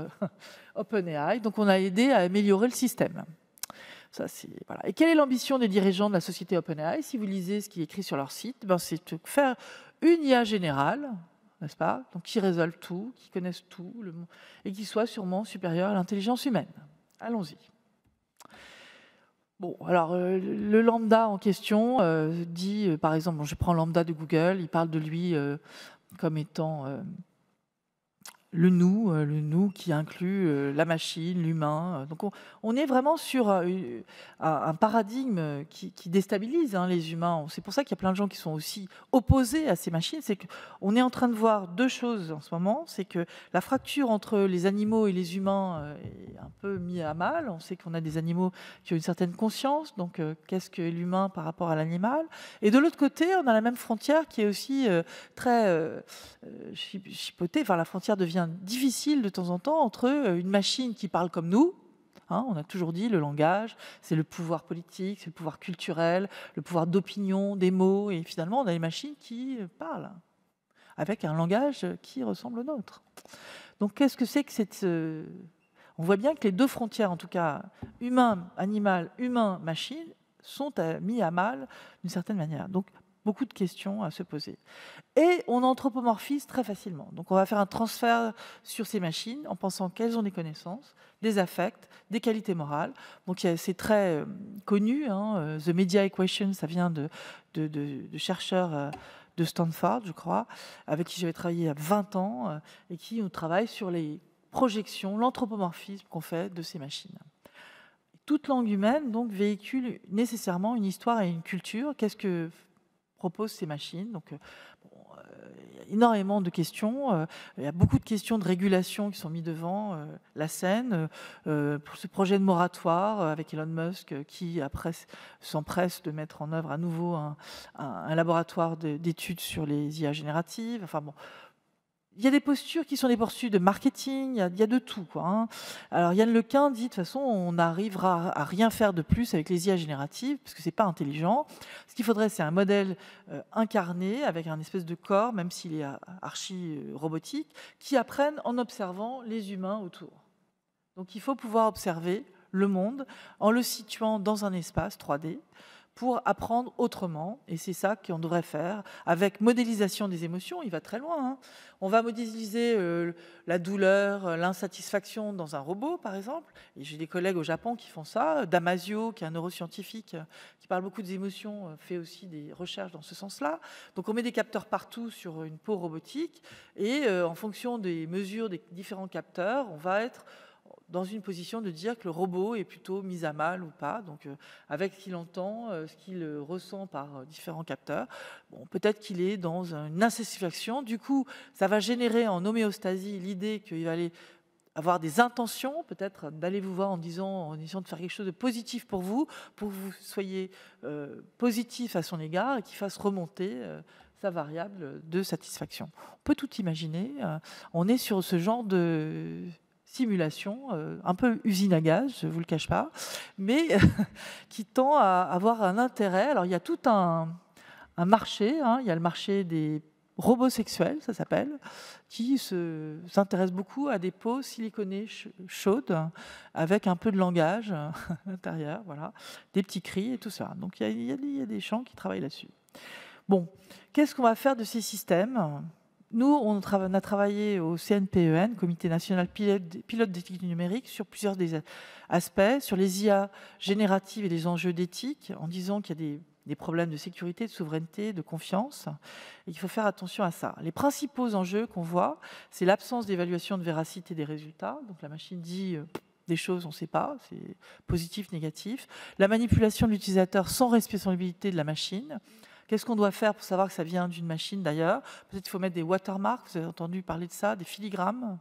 OpenAI. Donc, on a aidé à améliorer le système. Ça, voilà. Et quelle est l'ambition des dirigeants de la société OpenAI? Si vous lisez ce qui est écrit sur leur site, c'est de faire une IA générale, n'est-ce pas? Donc, qui résolve tout, qui connaisse tout, et qui soit sûrement supérieure à l'intelligence humaine. Allons-y. Bon, alors, le lambda en question dit, par exemple, je prends lambda de Google, il parle de lui comme étant le nous qui inclut la machine, l'humain. Donc on est vraiment sur un paradigme qui déstabilise les humains. C'est pour ça qu'il y a plein de gens qui sont aussi opposés à ces machines. C'est qu'on est en train de voir deux choses en ce moment. C'est que la fracture entre les animaux et les humains est un peu mise à mal. On sait qu'on a des animaux qui ont une certaine conscience. Donc qu'est-ce que l'humain par rapport à l'animal? Et de l'autre côté, on a la même frontière qui est aussi très chipotée. Enfin, la frontière devient difficile de temps en temps entre une machine qui parle comme nous. On a toujours dit le langage, c'est le pouvoir politique, c'est le pouvoir culturel, le pouvoir d'opinion, des mots. Et finalement, on a les machines qui parlent avec un langage qui ressemble au nôtre. Donc, qu'est-ce que c'est que cette... On voit bien que les deux frontières, en tout cas humain, animal, humain, machine, sont mis à mal d'une certaine manière. Donc, beaucoup de questions à se poser. Et on anthropomorphise très facilement. Donc on va faire un transfert sur ces machines en pensant qu'elles ont des connaissances, des affects, des qualités morales. Donc c'est très connu, The Media Equation, ça vient de chercheurs de Stanford, je crois, avec qui j'avais travaillé il y a 20 ans, et qui travaillent sur les projections, l'anthropomorphisme qu'on fait de ces machines. Toute langue humaine donc véhicule nécessairement une histoire et une culture. Qu'est-ce que proposent ces machines? Donc, il y a énormément de questions. Il y a beaucoup de questions de régulation qui sont mises devant la scène. Pour ce projet de moratoire avec Elon Musk qui après s'empresse de mettre en œuvre à nouveau un laboratoire d'études sur les IA génératives. Enfin bon. Il y a des postures qui sont des postures de marketing, il y a de tout, quoi. Alors Yann Lequin dit de toute façon on n'arrivera à rien faire de plus avec les IA génératives parce que c'est pas intelligent. Ce qu'il faudrait c'est un modèle incarné avec un espèce de corps, même s'il est archi robotique, qui apprenne en observant les humains autour. Donc il faut pouvoir observer le monde en le situant dans un espace 3D pour apprendre autrement, et c'est ça qu'on devrait faire avec modélisation des émotions. Il va très loin. On va modéliser la douleur, l'insatisfaction dans un robot, par exemple. Et j'ai des collègues au Japon qui font ça. Damasio, qui est un neuroscientifique qui parle beaucoup des émotions, fait aussi des recherches dans ce sens-là. Donc on met des capteurs partout sur une peau robotique, et en fonction des mesures des différents capteurs, on va être dans une position de dire que le robot est plutôt mis à mal ou pas, donc avec ce qu'il entend, ce qu'il ressent par différents capteurs. Bon, peut-être qu'il est dans une insatisfaction. Du coup, ça va générer en homéostasie l'idée qu'il va aller avoir des intentions, peut-être d'aller vous voir en essayant de faire quelque chose de positif pour que vous soyez positif à son égard et qu'il fasse remonter sa variable de satisfaction. On peut tout imaginer. On est sur ce genre de simulation, un peu usine à gaz, je ne vous le cache pas, mais qui tend à avoir un intérêt. Alors il y a tout un marché, il y a le marché des robots sexuels, ça s'appelle, qui s'intéresse beaucoup à des peaux siliconées chaudes, avec un peu de langage à l'intérieur, voilà, des petits cris et tout ça. Donc il y a des gens qui travaillent là-dessus. Bon, qu'est-ce qu'on va faire de ces systèmes ? Nous, on a travaillé au CNPEN, Comité national pilote d'éthique numérique, sur plusieurs des aspects, sur les IA génératives et les enjeux d'éthique, en disant qu'il y a des problèmes de sécurité, de souveraineté, de confiance, et qu'il faut faire attention à ça. Les principaux enjeux qu'on voit, c'est l'absence d'évaluation de véracité des résultats. Donc la machine dit des choses, on ne sait pas, c'est positif, négatif. La manipulation de l'utilisateur sans responsabilité de la machine. Qu'est-ce qu'on doit faire pour savoir que ça vient d'une machine d'ailleurs? Peut-être qu'il faut mettre des watermarks, vous avez entendu parler de ça, des filigrammes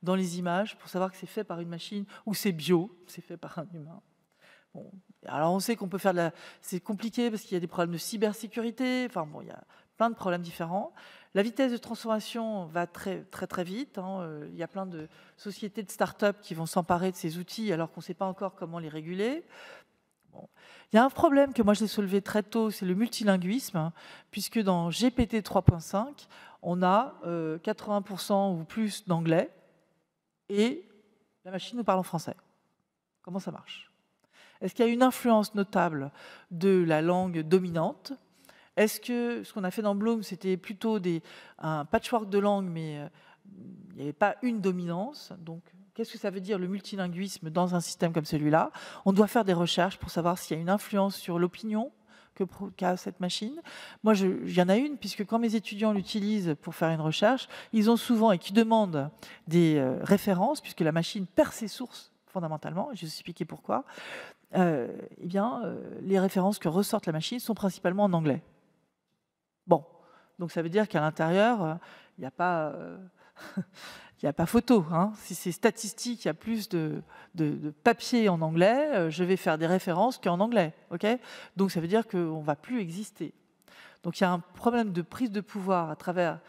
dans les images pour savoir que c'est fait par une machine ou c'est bio, c'est fait par un humain. Bon. Alors on sait qu'on peut faire c'est compliqué parce qu'il y a des problèmes de cybersécurité, enfin bon, il y a plein de problèmes différents. La vitesse de transformation va très très très vite. Il y a plein de sociétés de start-up qui vont s'emparer de ces outils alors qu'on ne sait pas encore comment les réguler. Bon. Il y a un problème que moi j'ai soulevé très tôt, c'est le multilinguisme, puisque dans GPT 3.5, on a 80% ou plus d'anglais et la machine nous parle en français. Comment ça marche? Est-ce qu'il y a une influence notable de la langue dominante? Est-ce que ce qu'on a fait dans Bloom, c'était plutôt un patchwork de langues, mais il n'y avait pas une dominance? Donc, qu'est-ce que ça veut dire le multilinguisme dans un système comme celui-là? On doit faire des recherches pour savoir s'il y a une influence sur l'opinion qu'a cette machine. Moi, il y en a une, puisque quand mes étudiants l'utilisent pour faire une recherche, ils ont souvent, et qui demandent des références, puisque la machine perd ses sources fondamentalement, et je vais vous expliquer pourquoi, les références que ressortent la machine sont principalement en anglais. Bon, donc ça veut dire qu'à l'intérieur, il n'y a pas... il n'y a pas photo. Hein. Si c'est statistique, il y a plus de papier en anglais, je vais faire des références qu'en anglais. Okay, donc ça veut dire qu'on ne va plus exister. Donc il y a un problème de prise de pouvoir à travers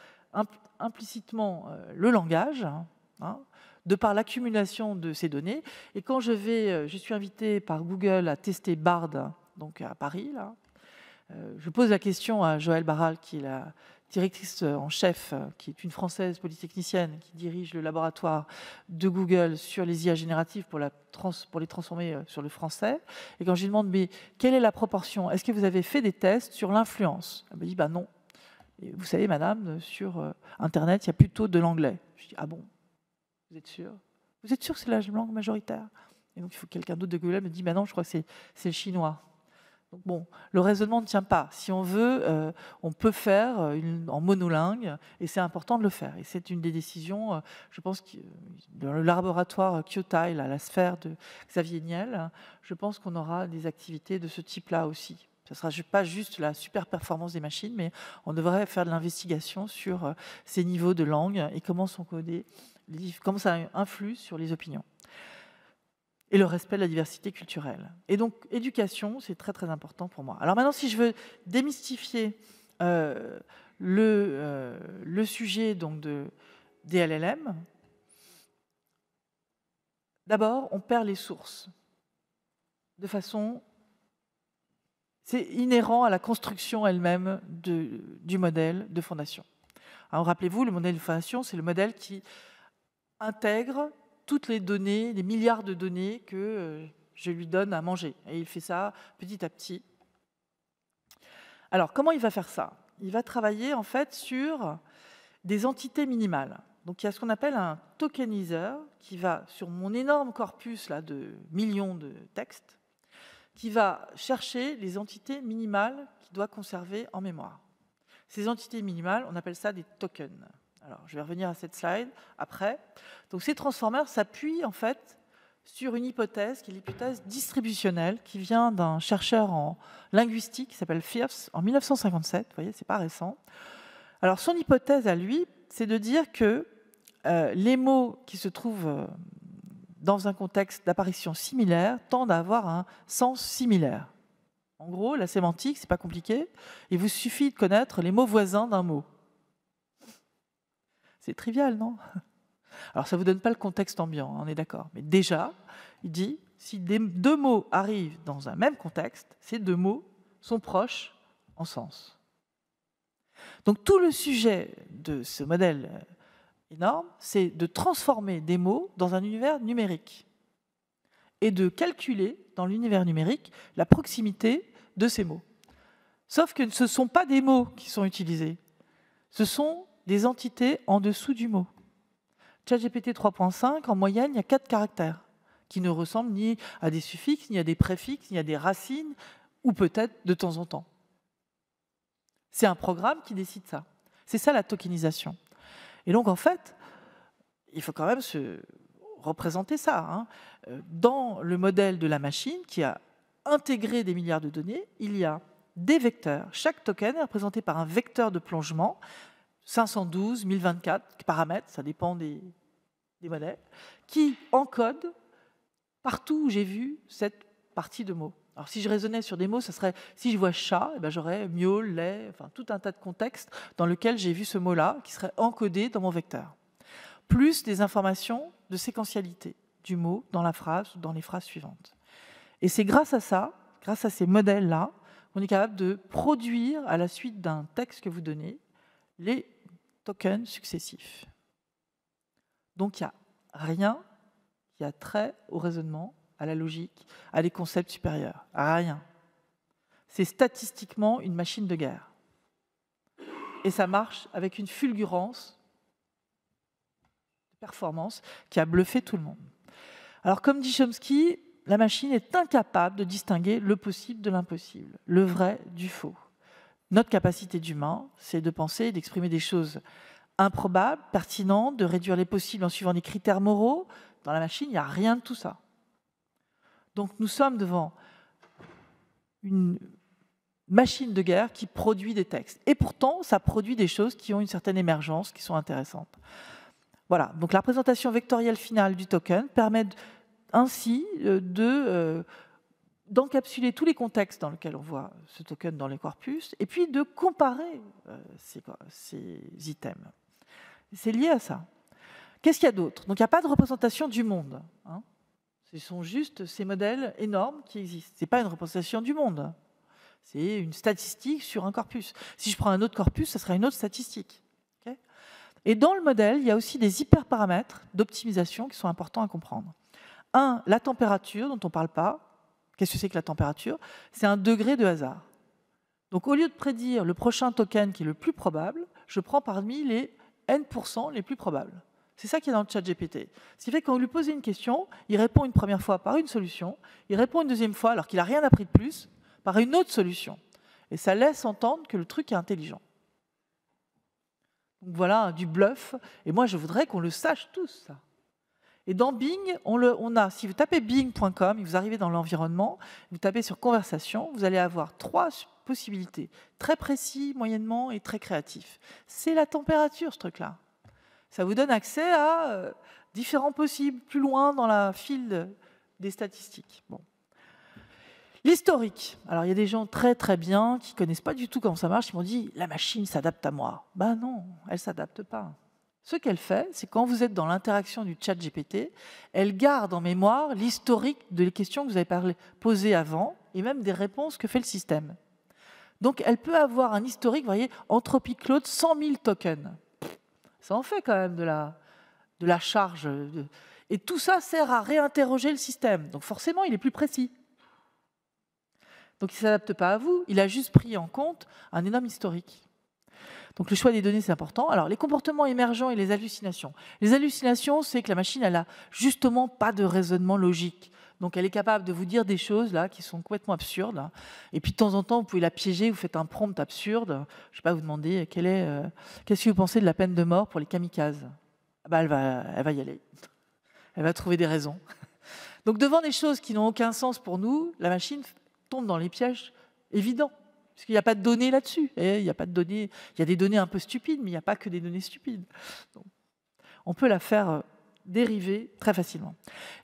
implicitement le langage, hein, de par l'accumulation de ces données. Et quand je suis invitée par Google à tester Bard, donc à Paris, là, je pose la question à Joëlle Barral, qui est la directrice en chef, qui est une Française polytechnicienne, qui dirige le laboratoire de Google sur les IA génératives pour les transformer sur le français. Et quand je lui demande, mais quelle est la proportion? Est-ce que vous avez fait des tests sur l'influence? Elle me dit, bah non. Et vous savez, madame, sur Internet, il y a plutôt de l'anglais. Je dis, ah bon? Vous êtes sûr? Vous êtes sûr que c'est la langue majoritaire? Et donc, il faut que quelqu'un d'autre de Google me dise, bah non, je crois que c'est le chinois. Donc bon, le raisonnement ne tient pas. Si on veut, on peut faire en monolingue, et c'est important de le faire. Et c'est une des décisions, je pense, dans le laboratoire Kyotai, la sphère de Xavier Niel, je pense qu'on aura des activités de ce type-là aussi. Ce ne sera pas juste la super performance des machines, mais on devrait faire de l'investigation sur ces niveaux de langue et comment sont codés, comment ça influe sur les opinions. Et le respect de la diversité culturelle. Et donc, éducation, c'est très très important pour moi. Alors maintenant, si je veux démystifier le sujet donc des LLM, d'abord, on perd les sources. De façon... C'est inhérent à la construction elle-même du modèle de fondation. Alors, rappelez-vous, le modèle de fondation, c'est le modèle qui intègre toutes les données, les milliards de données que je lui donne à manger. Et il fait ça petit à petit. Alors, comment il va faire ça? Il va travailler en fait sur des entités minimales. Donc, il y a ce qu'on appelle un tokeniseur qui va, sur mon énorme corpus là, de millions de textes, qui va chercher les entités minimales qu'il doit conserver en mémoire. Ces entités minimales, on appelle ça des tokens. Alors, je vais revenir à cette slide après. Donc, ces transformers s'appuient en fait sur une hypothèse qui est l'hypothèse distributionnelle, qui vient d'un chercheur en linguistique qui s'appelle Fierce en 1957. Vous voyez, c'est pas récent. Alors, son hypothèse à lui, c'est de dire que les mots qui se trouvent dans un contexte d'apparition similaire tendent à avoir un sens similaire. En gros, la sémantique, c'est pas compliqué. Il vous suffit de connaître les mots voisins d'un mot. C'est trivial, non? Alors, ça ne vous donne pas le contexte ambiant, on est d'accord. Mais déjà, il dit, si deux mots arrivent dans un même contexte, ces deux mots sont proches en sens. Donc, tout le sujet de ce modèle énorme, c'est de transformer des mots dans un univers numérique et de calculer, dans l'univers numérique, la proximité de ces mots. Sauf que ce ne sont pas des mots qui sont utilisés, ce sont des entités en dessous du mot. ChatGPT 3.5, en moyenne, il y a 4 caractères qui ne ressemblent ni à des suffixes, ni à des préfixes, ni à des racines, ou peut-être de temps en temps. C'est un programme qui décide ça. C'est ça la tokenisation. Et donc, en fait, il faut quand même se représenter ça. Hein. Dans le modèle de la machine qui a intégré des milliards de données, il y a des vecteurs. Chaque token est représenté par un vecteur de plongement, 512, 1024 paramètres, ça dépend des modèles, qui encodent partout où j'ai vu cette partie de mots. Alors si je raisonnais sur des mots, ça serait, si je vois chat, eh ben, j'aurais miaule, lait, enfin tout un tas de contextes dans lesquels j'ai vu ce mot-là qui serait encodé dans mon vecteur. Plus des informations de séquentialité du mot dans la phrase ou dans les phrases suivantes. Et c'est grâce à ça, grâce à ces modèles-là, qu'on est capable de produire à la suite d'un texte que vous donnez les tokens successifs. Donc il n'y a rien qui a trait au raisonnement, à la logique, à des concepts supérieurs. Rien. C'est statistiquement une machine de guerre. Et ça marche avec une fulgurance de performance qui a bluffé tout le monde. Alors comme dit Chomsky, la machine est incapable de distinguer le possible de l'impossible, le vrai du faux. Notre capacité d'humain, c'est de penser et d'exprimer des choses improbables, pertinentes, de réduire les possibles en suivant des critères moraux. Dans la machine, il n'y a rien de tout ça. Donc nous sommes devant une machine de guerre qui produit des textes. Et pourtant, ça produit des choses qui ont une certaine émergence, qui sont intéressantes. Voilà, donc la représentation vectorielle finale du token permet ainsi d'encapsuler tous les contextes dans lesquels on voit ce token dans les corpus, et puis de comparer ces items. C'est lié à ça. Qu'est-ce qu'il y a d'autre? Donc il n'y a pas de représentation du monde. Hein. Ce sont juste ces modèles énormes qui existent. Ce n'est pas une représentation du monde. C'est une statistique sur un corpus. Si je prends un autre corpus, ça sera une autre statistique. Okay. Et dans le modèle, il y a aussi des hyperparamètres d'optimisation qui sont importants à comprendre. Un, la température, dont on ne parle pas. Qu'est-ce que c'est que la température? C'est un degré de hasard. Donc au lieu de prédire le prochain token qui est le plus probable, je prends parmi les N% les plus probables. C'est ça qui est dans le chat GPT. Ce qui fait que quand vous lui posez une question, il répond une première fois par une solution, il répond une deuxième fois, alors qu'il n'a rien appris de plus, par une autre solution. Et ça laisse entendre que le truc est intelligent. Donc voilà, du bluff. Et moi, je voudrais qu'on le sache tous, ça. Et dans Bing, on a, si vous tapez bing.com, vous arrivez dans l'environnement, vous tapez sur conversation, vous allez avoir 3 possibilités. Très précis, moyennement et très créatif. C'est la température, ce truc-là. Ça vous donne accès à différents possibles, plus loin dans la file des statistiques. Bon. L'historique. Alors, il y a des gens très très bien qui ne connaissent pas du tout comment ça marche, qui m'ont dit « la machine s'adapte à moi ». Ben non, elle ne s'adapte pas. Ce qu'elle fait, c'est quand vous êtes dans l'interaction du chat GPT, elle garde en mémoire l'historique des questions que vous avez posées avant et même des réponses que fait le système. Donc, elle peut avoir un historique, vous voyez, Anthropic Claude, 100 000 tokens. Ça en fait quand même de la charge. Et tout ça sert à réinterroger le système. Donc forcément, il est plus précis. Donc il ne s'adapte pas à vous, il a juste pris en compte un énorme historique. Donc le choix des données, c'est important. Alors les comportements émergents et les hallucinations. Les hallucinations, c'est que la machine, elle n'a justement pas de raisonnement logique. Donc elle est capable de vous dire des choses là qui sont complètement absurdes. Et puis de temps en temps, vous pouvez la piéger, vous faites un prompt absurde. Je ne sais pas, vous demandez qu'est-ce que vous pensez de la peine de mort pour les kamikazes? Ben, elle va y aller. Elle va trouver des raisons. Donc devant des choses qui n'ont aucun sens pour nous, la machine tombe dans les pièges évidents. Parce qu'il n'y a pas de données là-dessus. Il y a pas de données. Il y a des données un peu stupides, mais il n'y a pas que des données stupides. Donc, on peut la faire dériver très facilement.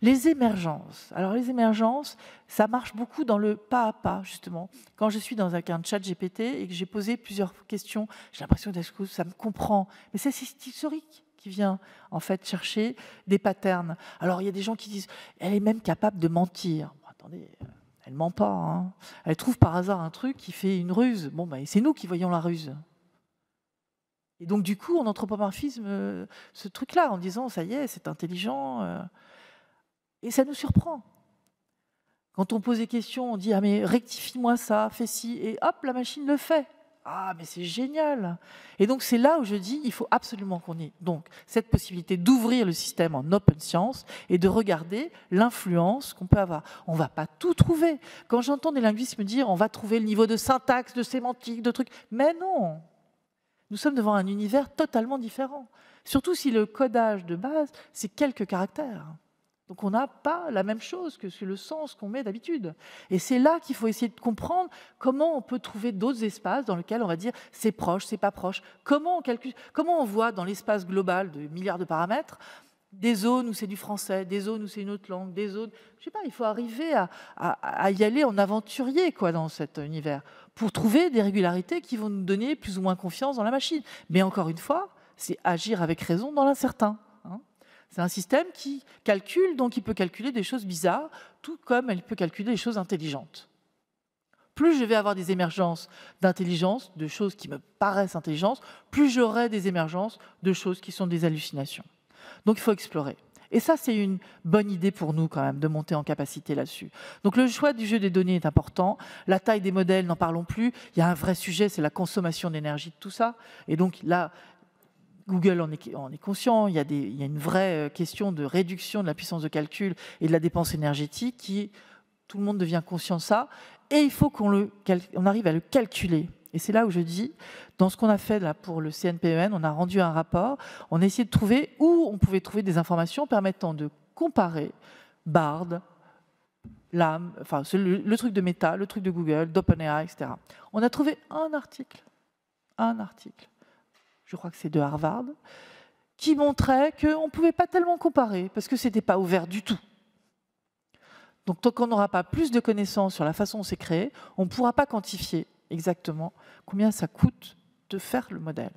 Les émergences. Alors les émergences, ça marche beaucoup dans le pas à pas, justement. Quand je suis dans un chat GPT et que j'ai posé plusieurs questions, j'ai l'impression que ça me comprend. Mais c'est cet historique qui vient en fait chercher des patterns. Alors il y a des gens qui disent, elle est même capable de mentir. Bon, attendez, elle ment pas. Hein. Elle trouve par hasard un truc qui fait une ruse. Bon, ben, c'est nous qui voyons la ruse. Et donc, du coup, on anthropomorphisme ce truc-là en disant, ça y est, c'est intelligent. Et ça nous surprend. Quand on pose des questions, on dit, ah mais rectifie-moi ça, fais ci, et hop, la machine le fait. Ah, mais c'est génial. Et donc, c'est là où je dis, il faut absolument qu'on ait donc cette possibilité d'ouvrir le système en open science et de regarder l'influence qu'on peut avoir. On ne va pas tout trouver. Quand j'entends des linguistes me dire, on va trouver le niveau de syntaxe, de sémantique, de trucs, mais non. Nous sommes devant un univers totalement différent. Surtout si le codage de base, c'est quelques caractères. Donc on n'a pas la même chose que sur le sens qu'on met d'habitude. Et c'est là qu'il faut essayer de comprendre comment on peut trouver d'autres espaces dans lesquels on va dire c'est proche, c'est pas proche. Comment on voit dans l'espace global de milliards de paramètres des zones où c'est du français, des zones où c'est une autre langue, des zones... Je sais pas, il faut arriver à y aller en aventurier quoi, dans cet univers pour trouver des régularités qui vont nous donner plus ou moins confiance dans la machine. Mais encore une fois, c'est agir avec raison dans l'incertain. Hein. C'est un système qui calcule, donc il peut calculer des choses bizarres, tout comme elle peut calculer des choses intelligentes. Plus je vais avoir des émergences d'intelligence, de choses qui me paraissent intelligentes, plus j'aurai des émergences de choses qui sont des hallucinations. Donc il faut explorer. Et ça, c'est une bonne idée pour nous quand même, de monter en capacité là-dessus. Donc le choix du jeu des données est important. La taille des modèles, n'en parlons plus. Il y a un vrai sujet, c'est la consommation d'énergie de tout ça. Et donc là, Google en est conscient. Il y a une vraie question de réduction de la puissance de calcul et de la dépense énergétique qui, tout le monde devient conscient de ça. Et il faut qu'on arrive à le calculer. Et c'est là où je dis, dans ce qu'on a fait là pour le CNPEN, on a rendu un rapport, on a essayé de trouver où on pouvait trouver des informations permettant de comparer Bard, LAM, enfin le truc de Meta, le truc de Google, d'OpenAI, etc. On a trouvé un article, je crois que c'est de Harvard, qui montrait qu'on ne pouvait pas tellement comparer parce que ce n'était pas ouvert du tout. Donc tant qu'on n'aura pas plus de connaissances sur la façon dont c'est créé, on ne pourra pas quantifier exactement combien ça coûte de faire le modèle.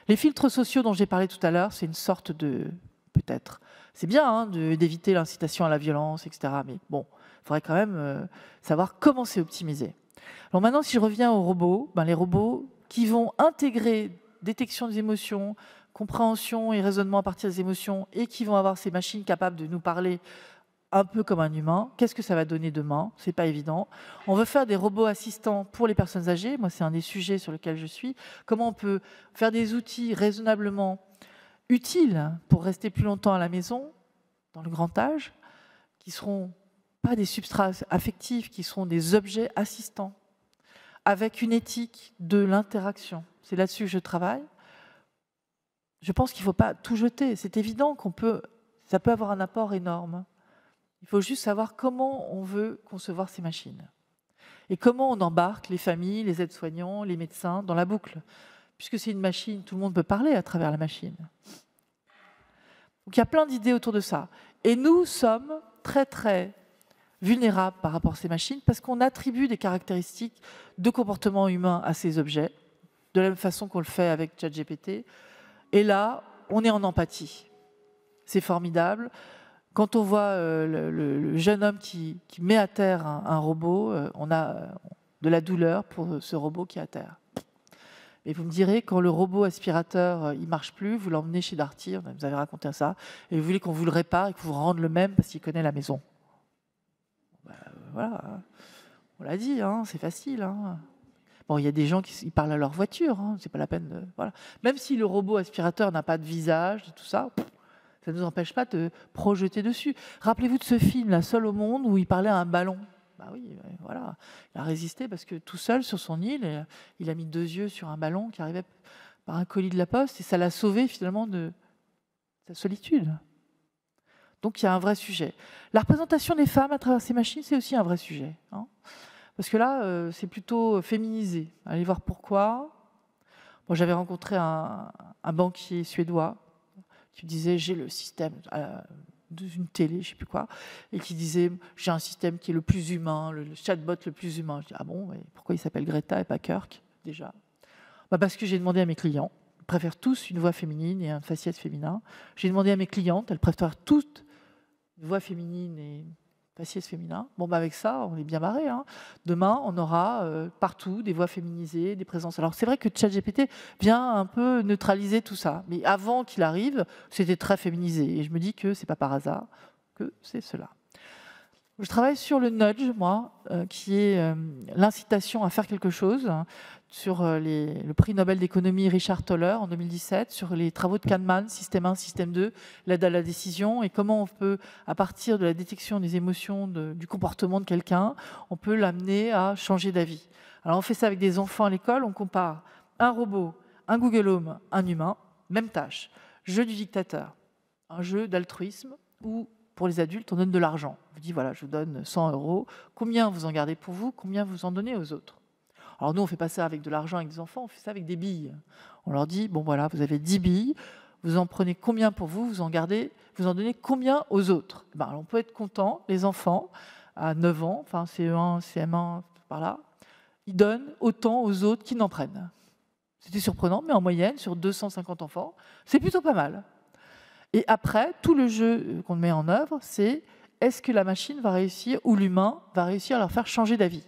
Les filtres sociaux dont j'ai parlé tout à l'heure, c'est une sorte de... peut-être. C'est bien hein, d'éviter l'incitation à la violence, etc. Mais bon, il faudrait quand même savoir comment c'est optimisé. Alors maintenant, si je reviens aux robots, les robots qui vont intégrer détection des émotions, compréhension et raisonnement à partir des émotions, et qui vont avoir ces machines capables de nous parler un peu comme un humain. Qu'est-ce que ça va donner demain? C'est pas évident. On veut faire des robots assistants pour les personnes âgées. Moi, c'est un des sujets sur lesquels je suis. Comment on peut faire des outils raisonnablement utiles pour rester plus longtemps à la maison, dans le grand âge, qui ne seront pas des substrats affectifs, qui seront des objets assistants, avec une éthique de l'interaction. C'est là-dessus que je travaille. Je pense qu'il ne faut pas tout jeter. C'est évident ça peut avoir un apport énorme. Il faut juste savoir comment on veut concevoir ces machines et comment on embarque les familles, les aides-soignants, les médecins dans la boucle. Puisque c'est une machine, tout le monde peut parler à travers la machine. Donc il y a plein d'idées autour de ça. Et nous sommes très très vulnérables par rapport à ces machines parce qu'on attribue des caractéristiques de comportement humain à ces objets, de la même façon qu'on le fait avec ChatGPT. Et là, on est en empathie. C'est formidable. Quand on voit le jeune homme qui met à terre un robot, on a de la douleur pour ce robot qui est à terre. Et vous me direz, quand le robot aspirateur il marche plus, vous l'emmenez chez Darty, vous avez raconté ça, et vous voulez qu'on vous le répare et qu'on vous rende le même parce qu'il connaît la maison. Voilà, on l'a dit, hein, c'est facile. Hein. Bon, il y a des gens qui parlent à leur voiture, hein, c'est pas la peine de... Voilà. Même si le robot aspirateur n'a pas de visage, tout ça... Ça ne nous empêche pas de projeter dessus. Rappelez-vous de ce film, La Seule au monde, où il parlait à un ballon. Bah oui, voilà. Il a résisté parce que tout seul sur son île, il a mis 2 yeux sur un ballon qui arrivait par un colis de la poste et ça l'a sauvé finalement de sa solitude. Donc il y a un vrai sujet. La représentation des femmes à travers ces machines, c'est aussi un vrai sujet. Hein, parce que là, c'est plutôt féminisé. Allez voir pourquoi. Bon, j'avais rencontré un banquier suédois qui disait j'ai le système d'une télé, je ne sais plus quoi, et qui disait j'ai un système qui est le plus humain, le chatbot le plus humain. Je dis ah bon, et pourquoi il s'appelle Greta et pas Kirk déjà? Parce que j'ai demandé à mes clients, ils préfèrent tous une voix féminine et un faciès féminin. J'ai demandé à mes clientes, elles préfèrent toutes une voix féminine et faciès féminin. Bon, avec ça, on est bien barré. Hein. Demain, on aura partout des voix féminisées, des présences. Alors, c'est vrai que ChatGPT vient un peu neutraliser tout ça. Mais avant qu'il arrive, c'était très féminisé. Et je me dis que ce n'est pas par hasard que c'est cela. Je travaille sur le nudge, moi, qui est l'incitation à faire quelque chose, sur le prix Nobel d'économie Richard Thaler en 2017, sur les travaux de Kahneman, système 1, système 2, l'aide à la décision, et comment on peut, à partir de la détection des émotions, du comportement de quelqu'un, on peut l'amener à changer d'avis. Alors on fait ça avec des enfants à l'école, on compare un robot, un Google Home, un humain, même tâche, jeu du dictateur, un jeu d'altruisme ou pour les adultes, on donne de l'argent. On vous dit, voilà, je vous donne 100 €. Combien vous en gardez pour vous? Combien vous en donnez aux autres? Alors nous, on ne fait pas ça avec de l'argent avec des enfants, on fait ça avec des billes. On leur dit, bon voilà, vous avez 10 billes, vous en prenez combien pour vous? Vous en donnez combien aux autres? Alors, on peut être content, les enfants, à 9 ans, enfin CE1, CM1, par là, ils donnent autant aux autres qu'ils n'en prennent. C'était surprenant, mais en moyenne, sur 250 enfants, c'est plutôt pas mal. Et après, tout le jeu qu'on met en œuvre, c'est est-ce que la machine va réussir ou l'humain va réussir à leur faire changer d'avis?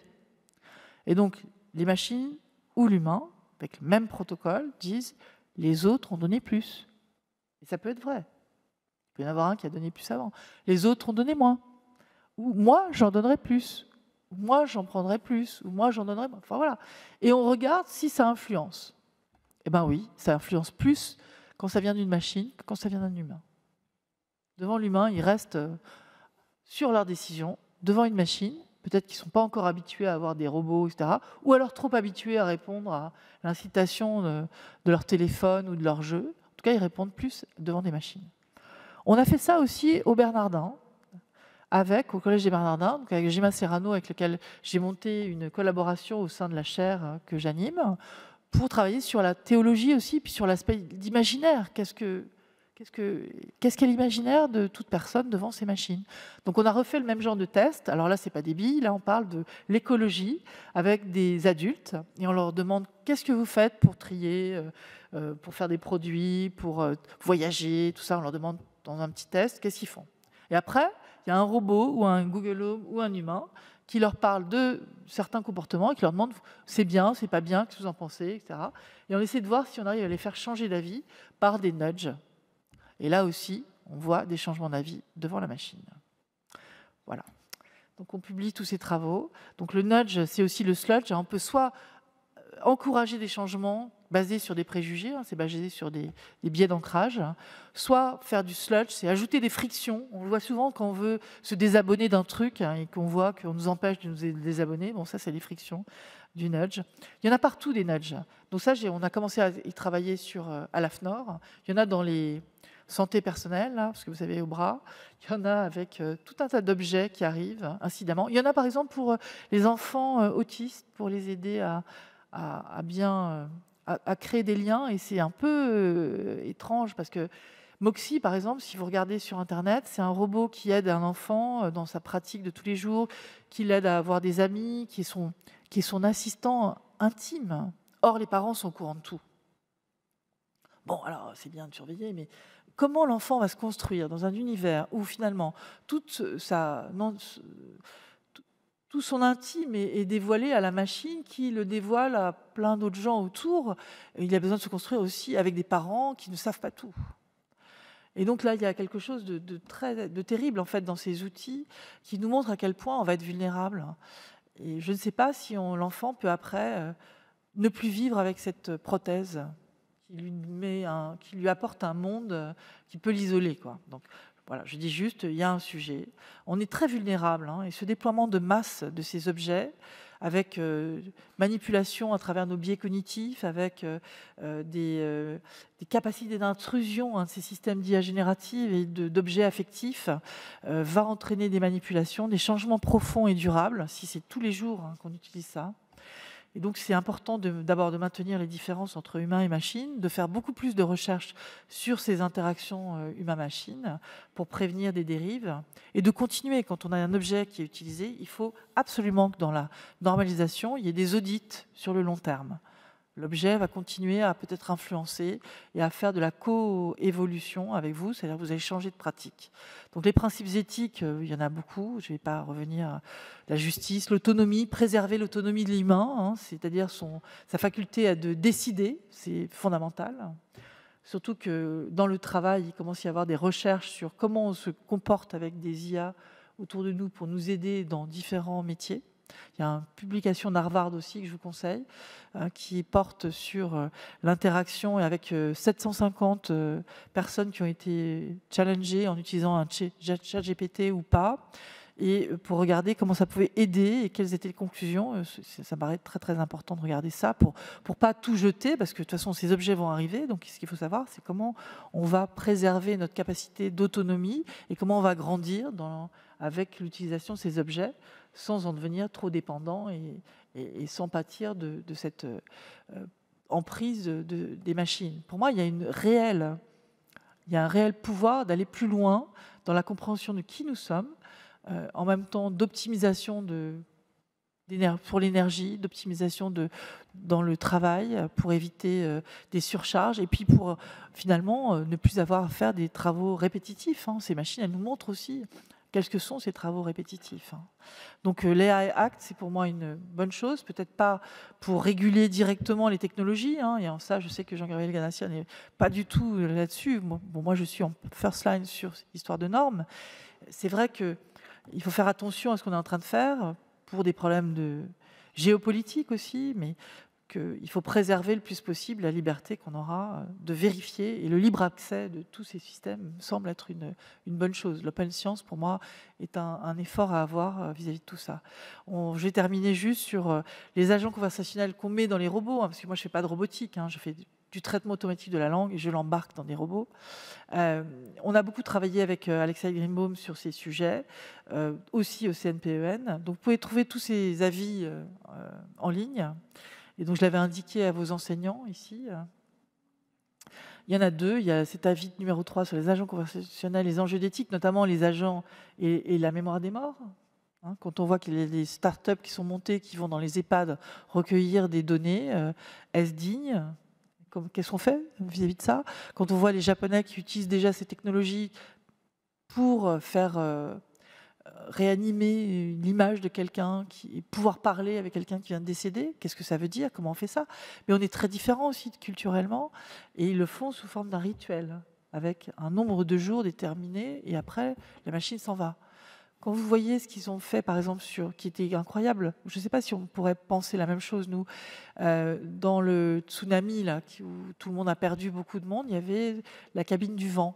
Et donc, les machines ou l'humain, avec le même protocole, disent les autres ont donné plus. Et ça peut être vrai. Il peut y en avoir un qui a donné plus avant. Les autres ont donné moins. Ou moi, j'en donnerai plus. Ou moi, j'en prendrai plus. Ou moi, j'en donnerai moins. Enfin, voilà. Et on regarde si ça influence. Eh bien oui, ça influence plus quand ça vient d'une machine que quand ça vient d'un humain. Devant l'humain, ils restent sur leurs décisions. Devant une machine, peut-être qu'ils ne sont pas encore habitués à avoir des robots, etc. Ou alors trop habitués à répondre à l'incitation de leur téléphone ou de leur jeu. En tout cas, ils répondent plus devant des machines. On a fait ça aussi au Bernardin, au Collège des Bernardins, donc avec Gima Serrano, avec lequel j'ai monté une collaboration au sein de la chaire que j'anime, pour travailler sur la théologie aussi, puis sur l'aspect d'imaginaire. Qu'est-ce qu'est l'imaginaire de toute personne devant ces machines? Donc on a refait le même genre de test. Alors là, c'est pas des billes, là on parle de l'écologie avec des adultes et on leur demande qu'est-ce que vous faites pour trier, pour faire des produits, pour voyager, tout ça. On leur demande dans un petit test qu'est-ce qu'ils font. Et après, il y a un robot ou un Google Home ou un humain qui leur parle de certains comportements et qui leur demande c'est bien, c'est pas bien, qu'est-ce que vous en pensez, etc. Et on essaie de voir si on arrive à les faire changer d'avis par des nudges. Et là aussi, on voit des changements d'avis devant la machine. Voilà. Donc on publie tous ces travaux. Donc le nudge, c'est aussi le sludge. On peut soit encourager des changements basés sur des préjugés, c'est basé sur des biais d'ancrage, soit faire du sludge, c'est ajouter des frictions. On le voit souvent quand on veut se désabonner d'un truc et qu'on voit qu'on nous empêche de nous désabonner. Bon, ça, c'est les frictions du nudge. Il y en a partout des nudges. Donc ça, on a commencé à y travailler à l'AFNOR. Il y en a dans les santé personnelle, là, parce que vous savez, au bras. Il y en a avec tout un tas d'objets qui arrivent, incidemment. Il y en a, par exemple, pour les enfants autistes, pour les aider à bien à créer des liens. Et c'est un peu étrange, parce que Moxie, par exemple, si vous regardez sur Internet, c'est un robot qui aide un enfant dans sa pratique de tous les jours, qui l'aide à avoir des amis, qui est son assistant intime. Or, les parents sont au courant de tout. Bon, alors, c'est bien de surveiller, mais comment l'enfant va se construire dans un univers où, finalement, tout son intime est dévoilé à la machine qui le dévoile à plein d'autres gens autour. Il a besoin de se construire aussi avec des parents qui ne savent pas tout. Et donc là, il y a quelque chose de terrible, en fait, dans ces outils qui nous montre à quel point on va être vulnérable. Et je ne sais pas si l'enfant peut après ne plus vivre avec cette prothèse qui lui apporte un monde qui peut l'isoler, quoi. Donc voilà, je dis juste, il y a un sujet. On est très vulnérable, et ce déploiement de masse de ces objets, avec manipulation à travers nos biais cognitifs, avec des capacités d'intrusion de ces systèmes d'IA générative et d'objets affectifs, va entraîner des manipulations, des changements profonds et durables, si c'est tous les jours qu'on utilise ça. Et donc, c'est important d'abord de maintenir les différences entre humain et machine, de faire beaucoup plus de recherches sur ces interactions humain-machine pour prévenir des dérives et de continuer. Quand on a un objet qui est utilisé, il faut absolument que dans la normalisation, il y ait des audits sur le long terme. L'objet va continuer à peut-être influencer et à faire de la co-évolution avec vous, c'est-à-dire que vous allez changer de pratique. Donc les principes éthiques, il y en a beaucoup, je ne vais pas revenir. La justice, l'autonomie, préserver l'autonomie de l'humain, c'est-à-dire sa faculté de décider, c'est fondamental. Surtout que dans le travail, il commence à y avoir des recherches sur comment on se comporte avec des IA autour de nous pour nous aider dans différents métiers. Il y a une publication d'Harvard aussi que je vous conseille, qui porte sur l'interaction avec 750 personnes qui ont été challengées en utilisant un ChatGPT ou pas, et pour regarder comment ça pouvait aider et quelles étaient les conclusions. Ça me paraît très très important de regarder ça pour pas tout jeter, parce que de toute façon ces objets vont arriver. Donc ce qu'il faut savoir, c'est comment on va préserver notre capacité d'autonomie et comment on va grandir avec l'utilisation de ces objets sans en devenir trop dépendant et sans pâtir de cette emprise des machines. Pour moi, il y a un réel pouvoir d'aller plus loin dans la compréhension de qui nous sommes, en même temps d'optimisation pour l'énergie, d'optimisation dans le travail, pour éviter des surcharges, et puis pour finalement ne plus avoir à faire des travaux répétitifs. Ces machines, elles nous montrent aussi Qu'est-ce que sont ces travaux répétitifs, hein. Donc l'AI Act, c'est pour moi une bonne chose, peut-être pas pour réguler directement les technologies, hein, et en ça, je sais que Jean-Gabriel Ganassia n'est pas du tout là-dessus. Moi, je suis en first line sur cette histoire de normes. C'est vrai qu'il faut faire attention à ce qu'on est en train de faire pour des problèmes de géopolitique aussi, mais qu'il faut préserver le plus possible la liberté qu'on aura de vérifier, et le libre accès de tous ces systèmes semble être une bonne chose. L'open science, pour moi, est un effort à avoir vis-à-vis de tout ça. Je vais terminer juste sur les agents conversationnels qu'on met dans les robots, hein, parce que moi, je ne fais pas de robotique, hein, je fais du traitement automatique de la langue et je l'embarque dans des robots. On a beaucoup travaillé avec Alexei Grimbaum sur ces sujets, aussi au CNPEN. Donc, vous pouvez trouver tous ces avis en ligne. Et donc, je l'avais indiqué à vos enseignants ici. Il y en a deux. Il y a cet avis numéro 3 sur les agents conversationnels, les enjeux d'éthique, notamment les agents et la mémoire des morts. Hein, quand on voit qu'il y a des startups qui sont montées, qui vont dans les EHPAD recueillir des données, est-ce digne ? Qu'est-ce qu'on fait vis-à-vis de ça ? Quand on voit les Japonais qui utilisent déjà ces technologies pour faire réanimer l'image de quelqu'un, pouvoir parler avec quelqu'un qui vient de décéder, qu'est-ce que ça veut dire ? Comment on fait ça ? Mais on est très différents aussi culturellement, et ils le font sous forme d'un rituel, avec un nombre de jours déterminé, et après, la machine s'en va. Quand vous voyez ce qu'ils ont fait, par exemple, qui était incroyable, je ne sais pas si on pourrait penser la même chose, nous, dans le tsunami, là, où tout le monde a perdu beaucoup de monde, il y avait la cabine du vent,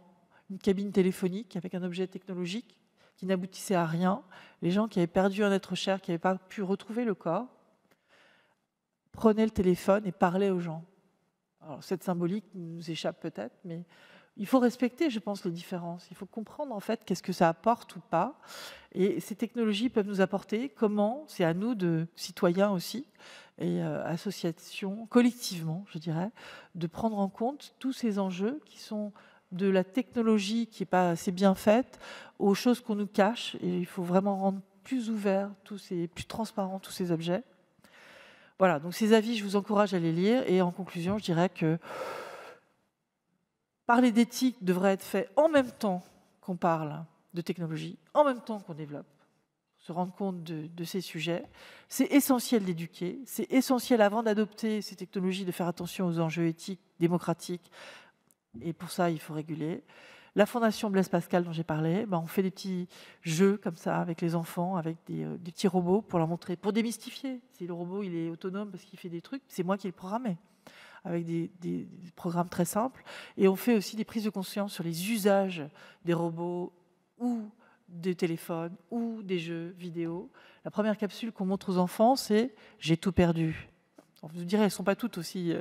une cabine téléphonique avec un objet technologique qui n'aboutissait à rien. Les gens qui avaient perdu un être cher, qui n'avaient pas pu retrouver le corps, prenaient le téléphone et parlaient aux gens. Alors, cette symbolique nous échappe peut-être, mais il faut respecter, je pense, les différences. Il faut comprendre, en fait, qu'est-ce que ça apporte ou pas. Et ces technologies peuvent nous apporter comment, c'est à nous, de citoyens aussi, et associations, collectivement, je dirais, de prendre en compte tous ces enjeux qui sont de la technologie qui n'est pas assez bien faite aux choses qu'on nous cache. Et il faut vraiment rendre plus ouverts, plus transparents tous ces objets. Voilà, donc ces avis, je vous encourage à les lire. Et en conclusion, je dirais que parler d'éthique devrait être fait en même temps qu'on parle de technologie, en même temps qu'on développe, se rendre compte de ces sujets. C'est essentiel d'éduquer, c'est essentiel avant d'adopter ces technologies de faire attention aux enjeux éthiques, démocratiques, et pour ça, il faut réguler. La Fondation Blaise Pascal dont j'ai parlé, on fait des petits jeux comme ça avec les enfants, avec des petits robots pour leur montrer, pour démystifier. Si le robot il est autonome parce qu'il fait des trucs, c'est moi qui l'ai programmé, avec des programmes très simples. Et on fait aussi des prises de conscience sur les usages des robots ou des téléphones ou des jeux vidéo. La première capsule qu'on montre aux enfants, c'est « J'ai tout perdu ». Vous direz, elles ne sont pas toutes aussi...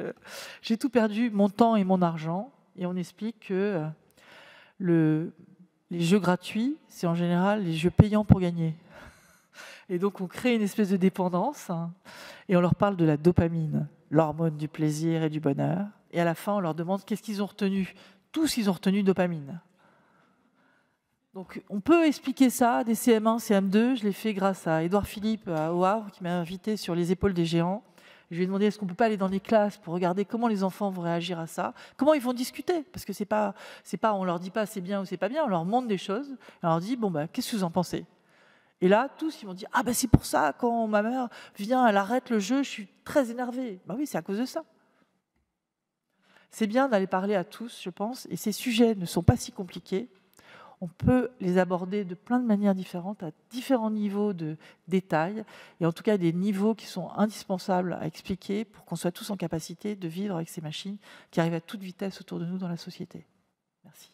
J'ai tout perdu, mon temps et mon argent. Et on explique que les jeux gratuits, c'est en général les jeux payants pour gagner. Et donc, on crée une espèce de dépendance, hein, et on leur parle de la dopamine, l'hormone du plaisir et du bonheur. Et à la fin, on leur demande qu'est-ce qu'ils ont retenu. Tous, ils ont retenu dopamine. Donc, on peut expliquer ça, des CM1, CM2. Je l'ai fait grâce à Édouard Philippe au Havre, qui m'a invité sur les épaules des géants. Je lui ai demandé est-ce qu'on ne peut pas aller dans des classes pour regarder comment les enfants vont réagir à ça, comment ils vont discuter, parce que c'est pas, on leur dit pas c'est bien ou c'est pas bien, on leur montre des choses, on leur dit qu'est-ce que vous en pensez ? Et là, tous ils vont dire c'est pour ça quand ma mère vient, elle arrête le jeu, je suis très énervée. Oui, c'est à cause de ça. C'est bien d'aller parler à tous, je pense, et ces sujets ne sont pas si compliqués. On peut les aborder de plein de manières différentes, à différents niveaux de détail, et en tout cas des niveaux qui sont indispensables à expliquer pour qu'on soit tous en capacité de vivre avec ces machines qui arrivent à toute vitesse autour de nous dans la société. Merci.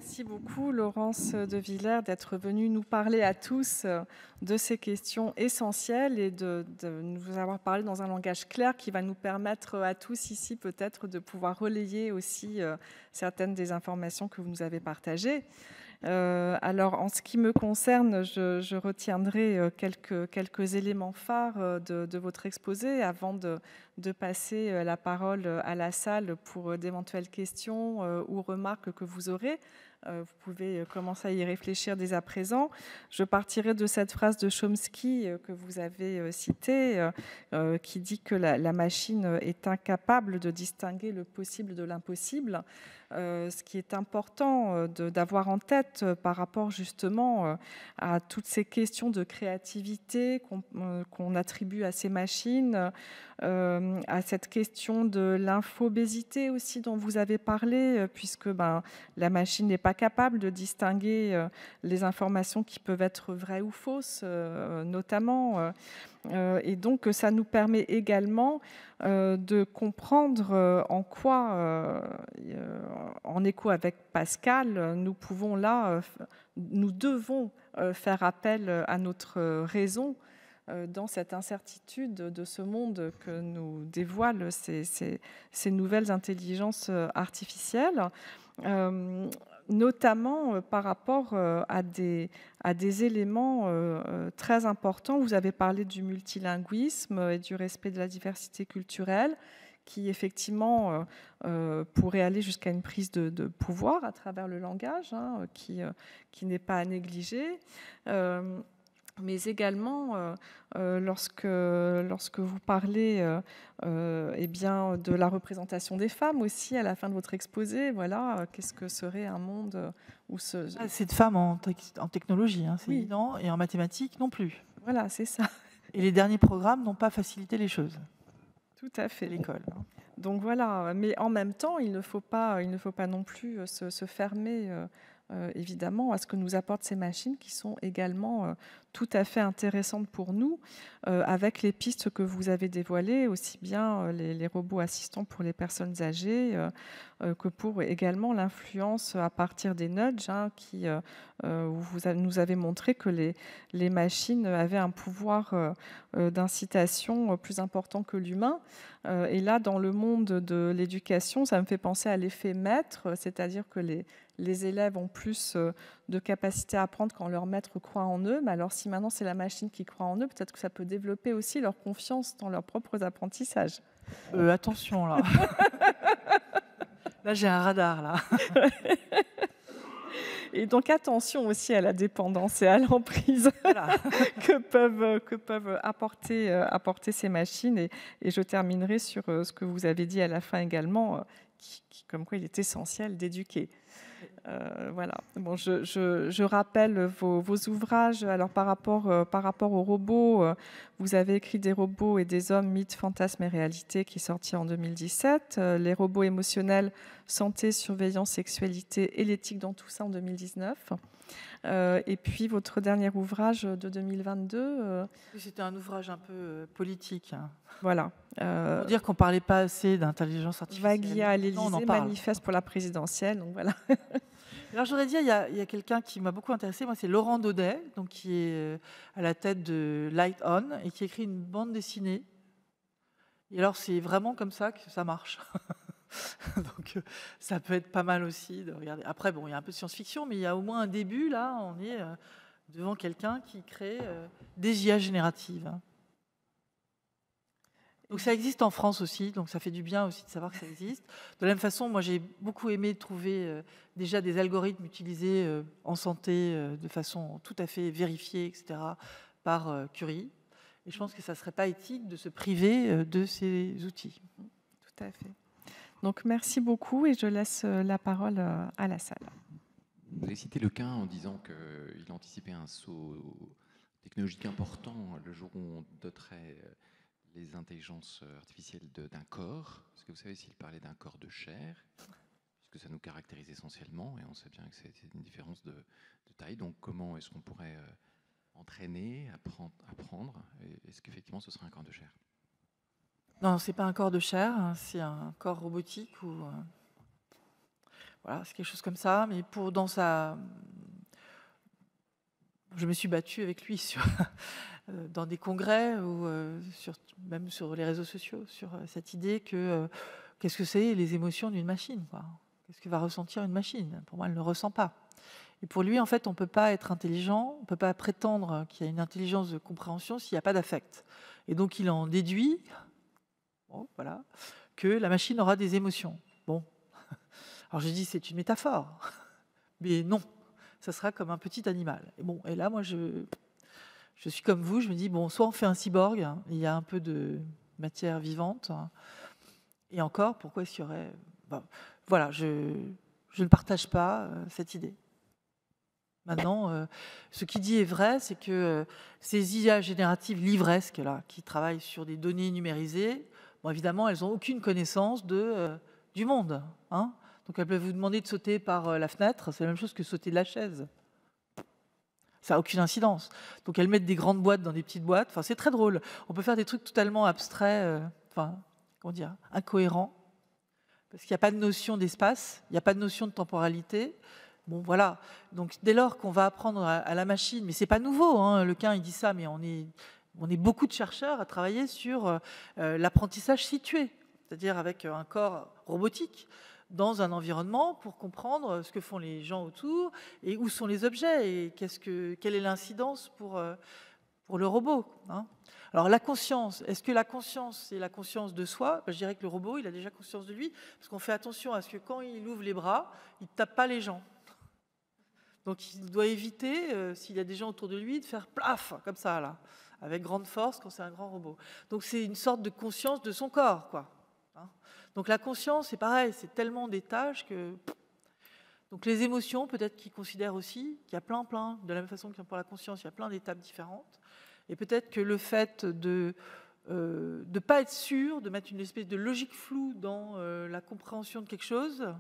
Merci beaucoup, Laurence de Villers, d'être venue nous parler à tous de ces questions essentielles et de nous avoir parlé dans un langage clair qui va nous permettre à tous ici peut-être de pouvoir relayer aussi certaines des informations que vous nous avez partagées. Alors, en ce qui me concerne, je retiendrai quelques éléments phares de votre exposé avant de de passer la parole à la salle pour d'éventuelles questions ou remarques que vous aurez. Vous pouvez commencer à y réfléchir dès à présent. Je partirai de cette phrase de Chomsky que vous avez citée, qui dit que la machine est incapable de distinguer le possible de l'impossible. Ce qui est important d'avoir en tête par rapport justement à toutes ces questions de créativité qu'on attribue à ces machines, à cette question de l'infobésité aussi dont vous avez parlé, puisque la machine n'est pas capable de distinguer les informations qui peuvent être vraies ou fausses, notamment. Et donc, ça nous permet également de comprendre en quoi, en écho avec Pascal, nous devons faire appel à notre raison dans cette incertitude de ce monde que nous dévoilent ces nouvelles intelligences artificielles. Notamment par rapport à des éléments très importants. Vous avez parlé du multilinguisme et du respect de la diversité culturelle, qui effectivement pourrait aller jusqu'à une prise de pouvoir à travers le langage, qui n'est pas à négliger. Mais également, lorsque vous parlez de la représentation des femmes aussi à la fin de votre exposé, voilà, qu'est-ce que serait un monde où c'est de femmes en technologie, c'est évident, et en mathématiques non plus. Voilà, c'est ça. Et les derniers programmes n'ont pas facilité les choses. Tout à fait. L'école. Donc voilà, mais en même temps, il ne faut pas non plus se fermer évidemment à ce que nous apportent ces machines qui sont également tout à fait intéressantes pour nous, avec les pistes que vous avez dévoilées, aussi bien les robots assistants pour les personnes âgées que pour également l'influence à partir des nudges, qui nous avez montré que les machines avaient un pouvoir d'incitation plus important que l'humain. Et là, dans le monde de l'éducation, ça me fait penser à l'effet maître, c'est-à-dire que les élèves ont plus de capacité à apprendre quand leur maître croit en eux. Mais alors, si maintenant c'est la machine qui croit en eux, peut-être que ça peut développer aussi leur confiance dans leurs propres apprentissages. Attention, là. Là, j'ai un radar, là. Et donc, attention aussi à la dépendance et à l'emprise voilà. que peuvent apporter ces machines. Et je terminerai sur ce que vous avez dit à la fin également, comme quoi il est essentiel d'éduquer. Voilà. Bon, je rappelle vos ouvrages. Alors par rapport aux robots, vous avez écrit Des robots et des hommes, mythes, fantasmes et réalités, qui est sorti en 2017. Les robots émotionnels, santé, surveillance, sexualité et l'éthique dans tout ça en 2019. Et puis votre dernier ouvrage de 2022. C'était un ouvrage un peu politique. Voilà. Pour dire qu'on ne parlait pas assez d'intelligence artificielle. Vaguia à l'Élysée, manifeste pour la présidentielle. Donc voilà. Alors je voudrais dire, il y a quelqu'un qui m'a beaucoup intéressée, moi c'est Laurent Daudet, donc, qui est à la tête de Light On et qui écrit une bande dessinée. Et alors c'est vraiment comme ça que ça marche. Donc ça peut être pas mal aussi de regarder. Après, bon, il y a un peu de science-fiction, mais il y a au moins un début, là, on est devant quelqu'un qui crée des IA génératives. Donc ça existe en France aussi, donc ça fait du bien aussi de savoir que ça existe. De la même façon, moi j'ai beaucoup aimé trouver déjà des algorithmes utilisés en santé de façon tout à fait vérifiée, etc., par Curie. Et je pense que ça ne serait pas éthique de se priver de ces outils. Tout à fait. Donc merci beaucoup et je laisse la parole à la salle. Vous avez cité Lequin en disant qu'il anticipait un saut technologique important le jour où on doterait les intelligences artificielles d'un corps. Est-ce que vous savez s'il parlait d'un corps de chair, puisque ça nous caractérise essentiellement, et on sait bien que c'est une différence de taille. Donc comment est-ce qu'on pourrait entraîner, apprendre, est-ce qu'effectivement ce serait un corps de chair? Non, c'est pas un corps de chair, c'est un corps robotique ou voilà, c'est quelque chose comme ça. Mais je me suis battue avec lui dans des congrès ou même sur les réseaux sociaux sur cette idée que qu'est-ce que c'est les émotions d'une machine, quoi. Qu'est-ce que va ressentir une machine? Pour moi, elle ne le ressent pas. Et pour lui, en fait, on ne peut pas être intelligent, on ne peut pas prétendre qu'il y a une intelligence de compréhension s'il n'y a pas d'affect. Et donc, il en déduit bon, voilà, que la machine aura des émotions. Bon, alors je dis c'est une métaphore, mais non, ça sera comme un petit animal. Et bon, et là moi je suis comme vous, je me dis bon, soit on fait un cyborg, hein, il y a un peu de matière vivante, hein, et encore, pourquoi est-ce qu'il y aurait... Bon, voilà, je ne partage pas cette idée. Maintenant, ce qui dit est vrai, c'est que ces IA génératives livresques, là, qui travaillent sur des données numérisées, bon, évidemment, elles n'ont aucune connaissance du monde. Hein. Donc, elles peuvent vous demander de sauter par la fenêtre, c'est la même chose que sauter de la chaise. Ça n'a aucune incidence. Donc, elles mettent des grandes boîtes dans des petites boîtes. Enfin, c'est très drôle. On peut faire des trucs totalement abstraits, comment dire, incohérents, parce qu'il n'y a pas de notion d'espace, il n'y a pas de notion de temporalité. Bon, voilà. Donc, dès lors qu'on va apprendre à la machine, mais c'est pas nouveau, hein, Lequin, il dit ça, mais on est beaucoup de chercheurs à travailler sur l'apprentissage situé, c'est-à-dire avec un corps robotique dans un environnement pour comprendre ce que font les gens autour et où sont les objets et quelle est l'incidence pour le robot. Hein. Alors la conscience, est-ce que la conscience, c'est la conscience de soi? Je dirais que le robot, il a déjà conscience de lui, parce qu'on fait attention à ce que quand il ouvre les bras, il ne tape pas les gens. Donc il doit éviter, s'il y a des gens autour de lui, de faire plaf, comme ça, là, avec grande force quand c'est un grand robot. Donc c'est une sorte de conscience de son corps, quoi. Hein. Donc la conscience, c'est pareil, c'est tellement des tâches que... Donc les émotions, peut-être qu'ils considèrent aussi qu'il y a plein, de la même façon que pour la conscience, il y a plein d'étapes différentes. Et peut-être que le fait de ne pas être sûr, de mettre une espèce de logique floue dans la compréhension de quelque chose,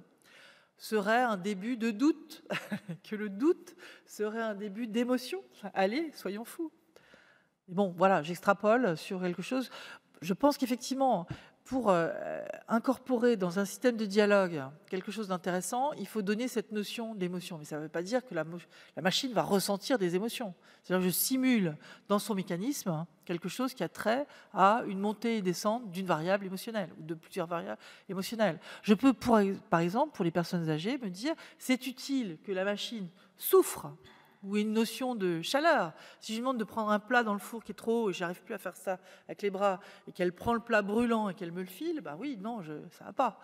serait un début de doute, que le doute serait un début d'émotion. Allez, soyons fous. Et bon, voilà, j'extrapole sur quelque chose. Je pense qu'effectivement, pour incorporer dans un système de dialogue quelque chose d'intéressant, il faut donner cette notion d'émotion. Mais ça ne veut pas dire que la machine va ressentir des émotions. C'est-à-dire que je simule dans son mécanisme quelque chose qui a trait à une montée et descente d'une variable émotionnelle ou de plusieurs variables émotionnelles. Je peux, par exemple, pour les personnes âgées, me dire c'est utile que la machine souffre ou une notion de chaleur. Si je lui demande de prendre un plat dans le four qui est trop haut et j'arrive plus à faire ça avec les bras et qu'elle prend le plat brûlant et qu'elle me le file, bah oui, non, ça va pas.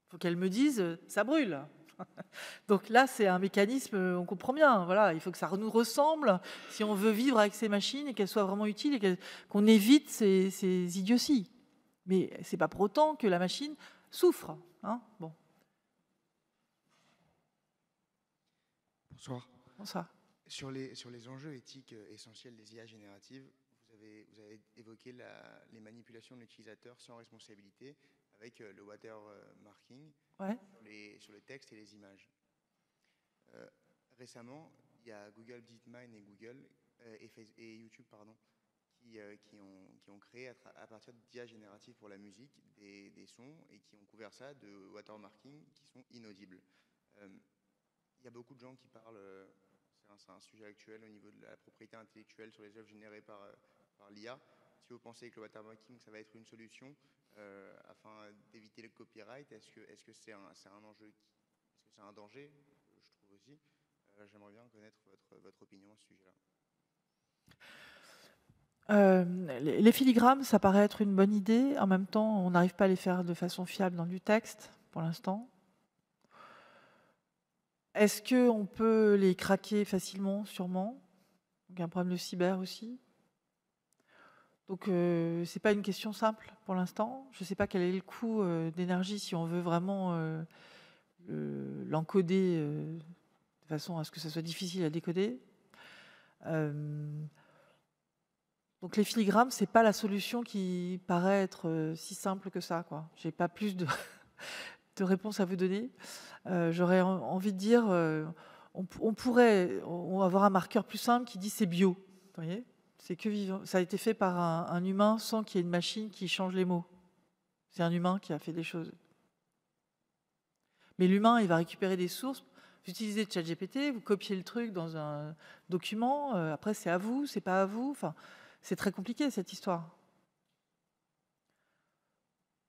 Il faut qu'elle me dise ça brûle. Donc là, c'est un mécanisme, on comprend bien. Voilà, il faut que ça nous ressemble si on veut vivre avec ces machines et qu'elles soient vraiment utiles et qu'on évite ces idioties. Mais c'est pas pour autant que la machine souffre. Hein. Bon. Bonsoir. Bonsoir. Sur les enjeux éthiques essentiels des IA génératives, vous avez évoqué les manipulations de l'utilisateur sans responsabilité avec le watermarking sur les textes et les images. Récemment, il y a Google DeepMind et Google et YouTube qui ont créé à partir d'IA génératives pour la musique des sons et qui ont couvert ça de watermarking qui sont inaudibles. Il y a beaucoup de gens qui parlent, c'est un sujet actuel au niveau de la propriété intellectuelle sur les œuvres générées par l'IA. Si vous pensez que le watermarking, ça va être une solution afin d'éviter le copyright, est-ce que c'est un enjeu, est-ce que c'est un danger? Je trouve aussi. J'aimerais bien connaître votre opinion à ce sujet-là. Les filigrammes, ça paraît être une bonne idée. En même temps, on n'arrive pas à les faire de façon fiable dans du texte, pour l'instant. Est-ce qu'on peut les craquer facilement? Sûrement. Donc, il y a un problème de cyber aussi. Donc, ce n'est pas une question simple pour l'instant. Je ne sais pas quel est le coût d'énergie si on veut vraiment l'encoder de façon à ce que ça soit difficile à décoder. Donc, les filigrammes, ce n'est pas la solution qui paraît être si simple que ça. Je n'ai pas plus de réponses à vous donner. J'aurais envie de dire, on pourrait avoir un marqueur plus simple qui dit c'est bio. Vous voyez, c'est que vivant. Ça a été fait par un humain sans qu'il y ait une machine qui change les mots. C'est un humain qui a fait des choses. Mais l'humain, il va récupérer des sources. Vous utilisez ChatGPT, vous copiez le truc dans un document. Après, c'est à vous, c'est pas à vous. Enfin, c'est très compliqué cette histoire.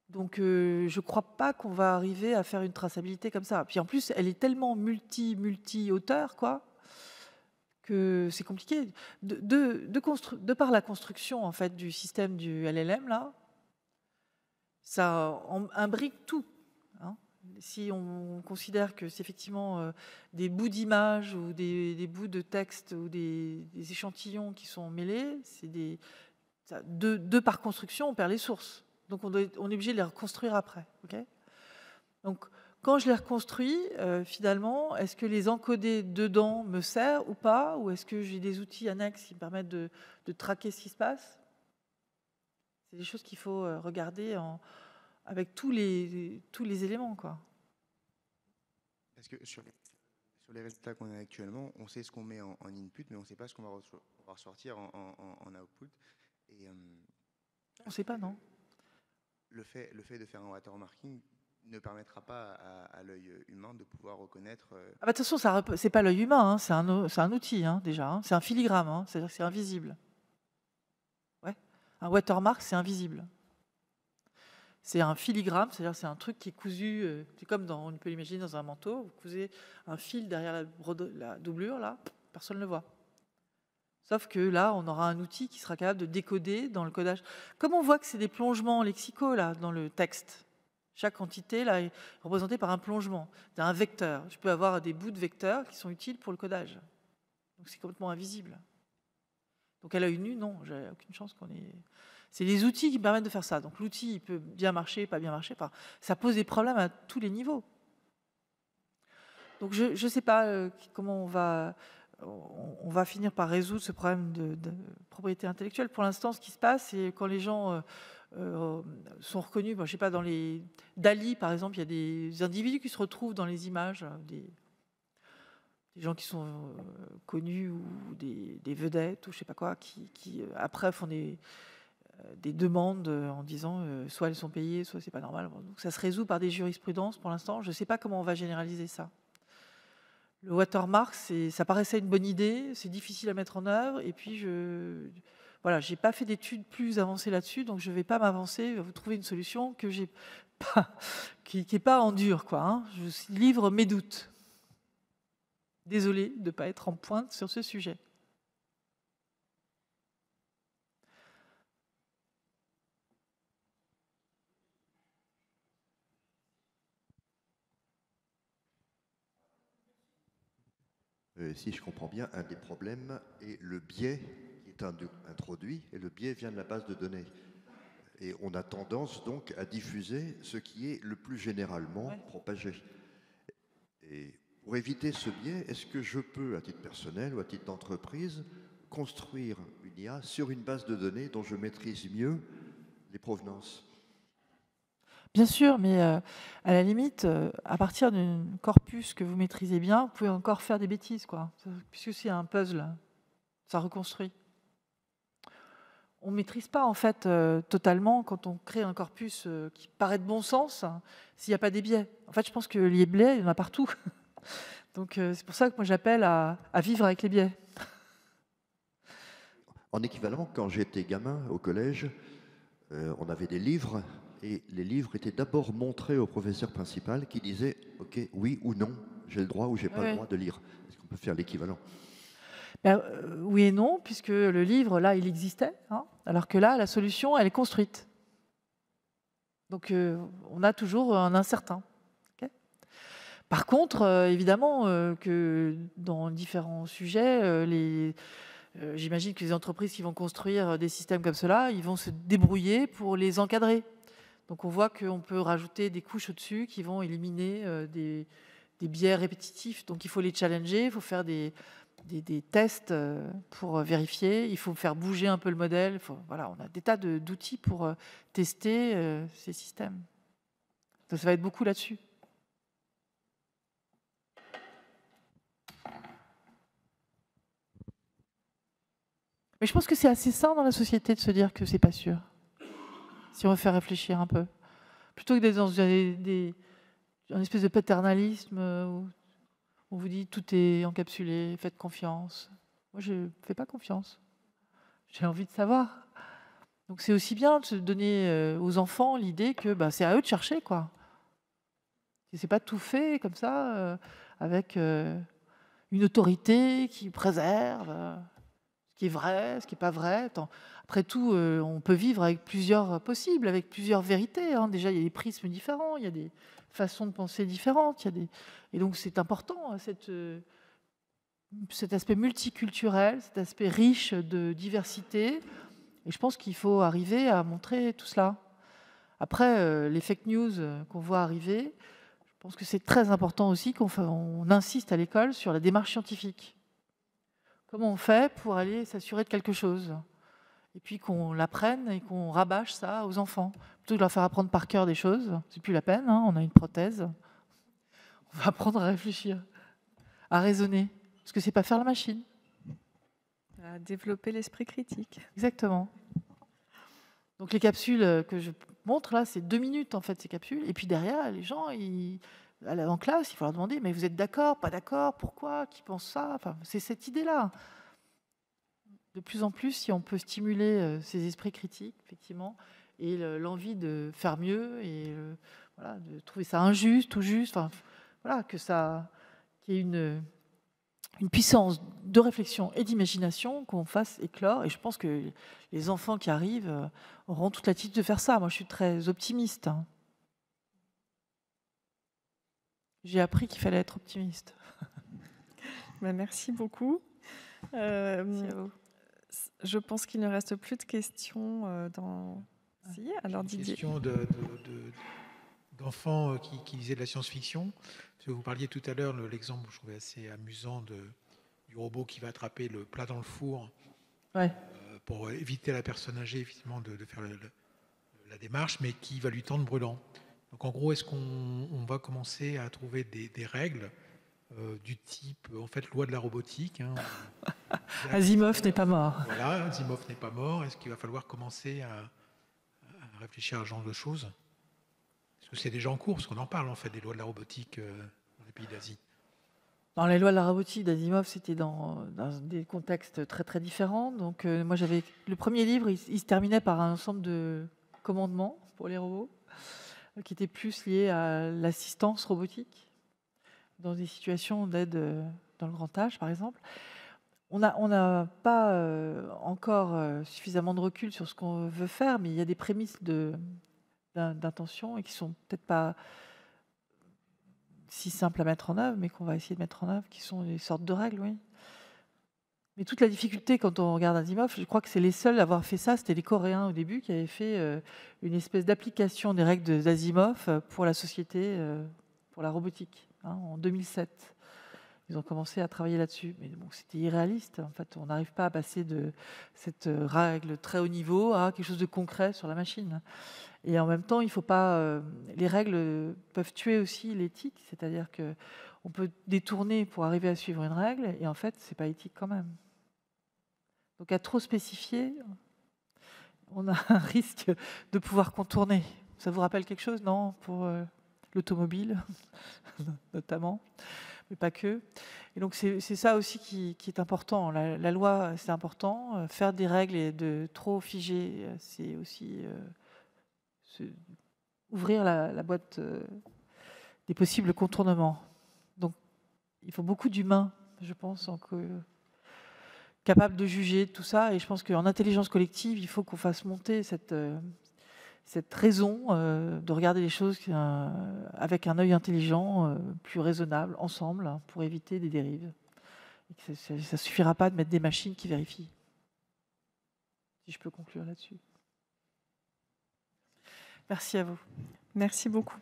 Donc, je ne crois pas qu'on va arriver à faire une traçabilité comme ça. Puis en plus, elle est tellement multi-auteur, que c'est compliqué. De par la construction en fait, du système du LLM, là, ça imbrique tout. Hein. Si on considère que c'est effectivement des bouts d'images ou des bouts de texte ou des échantillons qui sont mêlés, c'est deux par construction, on perd les sources. Donc on est obligé de les reconstruire après. Okay, donc quand je les reconstruis, finalement, est-ce que les encoder dedans me sert ou pas? Ou est-ce que j'ai des outils annexes qui me permettent de traquer ce qui se passe? C'est des choses qu'il faut regarder avec tous les éléments, quoi. Parce que sur les résultats qu'on a actuellement, on sait ce qu'on met en input, mais on ne sait pas ce qu'on va ressortir en output. Et, on ne sait pas, non. Le fait de faire un watermarking ne permettra pas à l'œil humain de pouvoir reconnaître... Ah bah, de toute façon, ce n'est pas l'œil humain, hein, c'est un outil, hein, déjà. Hein, c'est un filigrane, hein, c'est-à-dire que c'est invisible. Ouais. Un watermark, c'est invisible. C'est un filigrane, c'est-à-dire c'est un truc qui est cousu, c'est comme on peut l'imaginer dans un manteau, vous cousez un fil derrière la doublure, là, personne ne le voit. Sauf que là, on aura un outil qui sera capable de décoder dans le codage. Comme on voit que c'est des plongements lexicaux là, dans le texte, chaque entité là, est représentée par un plongement, un vecteur. Je peux avoir des bouts de vecteurs qui sont utiles pour le codage. Donc c'est complètement invisible. Donc à l'œil nu, non, j'ai aucune chance qu'on ait... C'est les outils qui permettent de faire ça. Donc l'outil, il peut bien marcher, pas bien marcher. Enfin, ça pose des problèmes à tous les niveaux. Donc je ne sais pas comment on va finir par résoudre ce problème de propriété intellectuelle. Pour l'instant, ce qui se passe, c'est quand les gens sont reconnus, je ne sais pas, dans les Dali, par exemple, il y a des individus qui se retrouvent dans les images, des gens qui sont connus ou des vedettes ou je ne sais pas quoi, qui après font des demandes en disant soit elles sont payées, soit c'est pas normal. Donc ça se résout par des jurisprudences pour l'instant. Je ne sais pas comment on va généraliser ça. Le watermark, ça paraissait une bonne idée, c'est difficile à mettre en œuvre, et puis voilà, j'ai pas fait d'études plus avancées là-dessus, donc je ne vais pas m'avancer, vous trouver une solution que j'ai pas, qui n'est pas en dur, quoi. Hein. Je livre mes doutes. Désolée de ne pas être en pointe sur ce sujet. Si je comprends bien, un des problèmes est le biais qui est introduit, et le biais vient de la base de données. Et on a tendance donc à diffuser ce qui est le plus généralement propagé. Et pour éviter ce biais, est-ce que je peux, à titre personnel ou à titre d'entreprise, construire une IA sur une base de données dont je maîtrise mieux les provenances? Bien sûr, mais à la limite, à partir d'un corpus que vous maîtrisez bien, vous pouvez encore faire des bêtises, quoi. Puisque c'est un puzzle, ça reconstruit. On ne maîtrise pas, en fait, totalement quand on crée un corpus qui paraît de bon sens, hein, s'il n'y a pas des biais. En fait, je pense que les biais, il y en a partout. Donc, c'est pour ça que moi, j'appelle à vivre avec les biais. En équivalent, quand j'étais gamin au collège, on avait des livres. Et les livres étaient d'abord montrés au professeur principal qui disait « Ok, oui ou non, j'ai le droit ou j'ai pas le droit de lire ». Est-ce qu'on peut faire l'équivalent? Oui et non, puisque le livre, là, il existait, hein, alors que là, la solution, elle est construite. Donc, on a toujours un incertain. Okay. Par contre, évidemment, que dans différents sujets, j'imagine que les entreprises qui vont construire des systèmes comme cela, ils vont se débrouiller pour les encadrer. Donc on voit qu'on peut rajouter des couches au-dessus qui vont éliminer des biais répétitifs. Donc il faut les challenger, il faut faire des tests pour vérifier, il faut faire bouger un peu le modèle. Voilà, on a des tas d'outils pour tester ces systèmes. Donc ça va être beaucoup là-dessus. Mais je pense que c'est assez sain dans la société de se dire que c'est pas sûr. Si on veut faire réfléchir un peu. Plutôt que d'être dans une espèce de paternalisme où on vous dit tout est encapsulé, faites confiance. Moi, je ne fais pas confiance. J'ai envie de savoir. Donc c'est aussi bien de se donner aux enfants l'idée que c'est à eux de chercher, quoi. Et c'est pas tout fait comme ça, avec une autorité qui préserve ce qui est vrai, ce qui n'est pas vrai. Après tout, on peut vivre avec plusieurs possibles, avec plusieurs vérités. Hein. Déjà, il y a des prismes différents, il y a des façons de penser différentes. Et donc, c'est important, cet aspect multiculturel, cet aspect riche de diversité. Et je pense qu'il faut arriver à montrer tout cela. Après, les fake news qu'on voit arriver, je pense que c'est très important aussi qu'on insiste à l'école sur la démarche scientifique. Comment on fait pour aller s'assurer de quelque chose? Et puis qu'on l'apprenne et qu'on rabâche ça aux enfants. Plutôt que de leur faire apprendre par cœur des choses, c'est plus la peine, hein, on a une prothèse. On va apprendre à réfléchir, à raisonner. Parce que c'est pas faire la machine. À développer l'esprit critique. Exactement. Donc les capsules que je montre là, c'est 2 minutes en fait, ces capsules. Et puis derrière, les gens, en classe, il faut leur demander, mais vous êtes d'accord, pas d'accord, pourquoi, qui pense ça? Enfin, c'est cette idée-là. De plus en plus, si on peut stimuler ces esprits critiques, effectivement, et l'envie de faire mieux, et voilà, de trouver ça injuste ou juste, enfin, voilà, qu'il y ait une puissance de réflexion et d'imagination qu'on fasse éclore. Et je pense que les enfants qui arrivent auront toute l'attitude de faire ça. Moi, je suis très optimiste. Hein. J'ai appris qu'il fallait être optimiste. Merci beaucoup. Merci à vous. Je pense qu'il ne reste plus de questions dans... Si, alors Didier. Question d'enfants qui lisaient de la science-fiction. Vous parliez tout à l'heure, l'exemple que je trouvais assez amusant du robot qui va attraper le plat dans le four, ouais. Pour éviter à la personne âgée effectivement de faire la démarche, mais qui va lui tendre brûlant. Donc en gros, est-ce qu'on va commencer à trouver des règles du type, en fait, loi de la robotique, hein, Asimov n'est pas mort. Voilà, Asimov n'est pas mort. Est-ce qu'il va falloir commencer à réfléchir à ce genre de choses? Est-ce que c'est déjà en cours? Parce qu'on en parle, en fait, des lois de la robotique dans les pays d'Asie. Dans les lois de la robotique d'Asimov, c'était dans des contextes très très différents. Donc moi, j'avais le premier livre, il se terminait par un ensemble de commandements pour les robots, qui étaient plus liés à l'assistance robotique dans des situations d'aide dans le grand âge, par exemple. On n'a pas encore suffisamment de recul sur ce qu'on veut faire, mais il y a des prémices d'intention et qui sont peut-être pas si simples à mettre en œuvre, mais qu'on va essayer de mettre en œuvre, qui sont des sortes de règles, oui. Mais toute la difficulté, quand on regarde Asimov, je crois que c'est les seuls à avoir fait ça, c'était les Coréens au début, qui avaient fait une espèce d'application des règles d'Asimov pour la société, pour la robotique, hein, en 2007. Ils ont commencé à travailler là-dessus. Mais bon, c'était irréaliste. En fait, on n'arrive pas à passer de cette règle très haut niveau à quelque chose de concret sur la machine. Et en même temps, il faut pas. Les règles peuvent tuer aussi l'éthique, c'est-à-dire que on peut détourner pour arriver à suivre une règle, et en fait, c'est pas éthique quand même. Donc, à trop spécifier, on a un risque de pouvoir contourner. Ça vous rappelle quelque chose, non, pour l'automobile, notamment, mais pas que. Et donc, c'est ça aussi qui est important. La loi, c'est important. Faire des règles et de trop figer, c'est aussi ouvrir la boîte des possibles contournements. Donc, il faut beaucoup d'humains, je pense, capables de juger tout ça. Et je pense qu'en intelligence collective, il faut qu'on fasse monter cette raison de regarder les choses avec un œil intelligent, plus raisonnable, ensemble, hein, pour éviter des dérives. Et ça ne suffira pas de mettre des machines qui vérifient. Si je peux conclure là-dessus. Merci à vous. Merci beaucoup.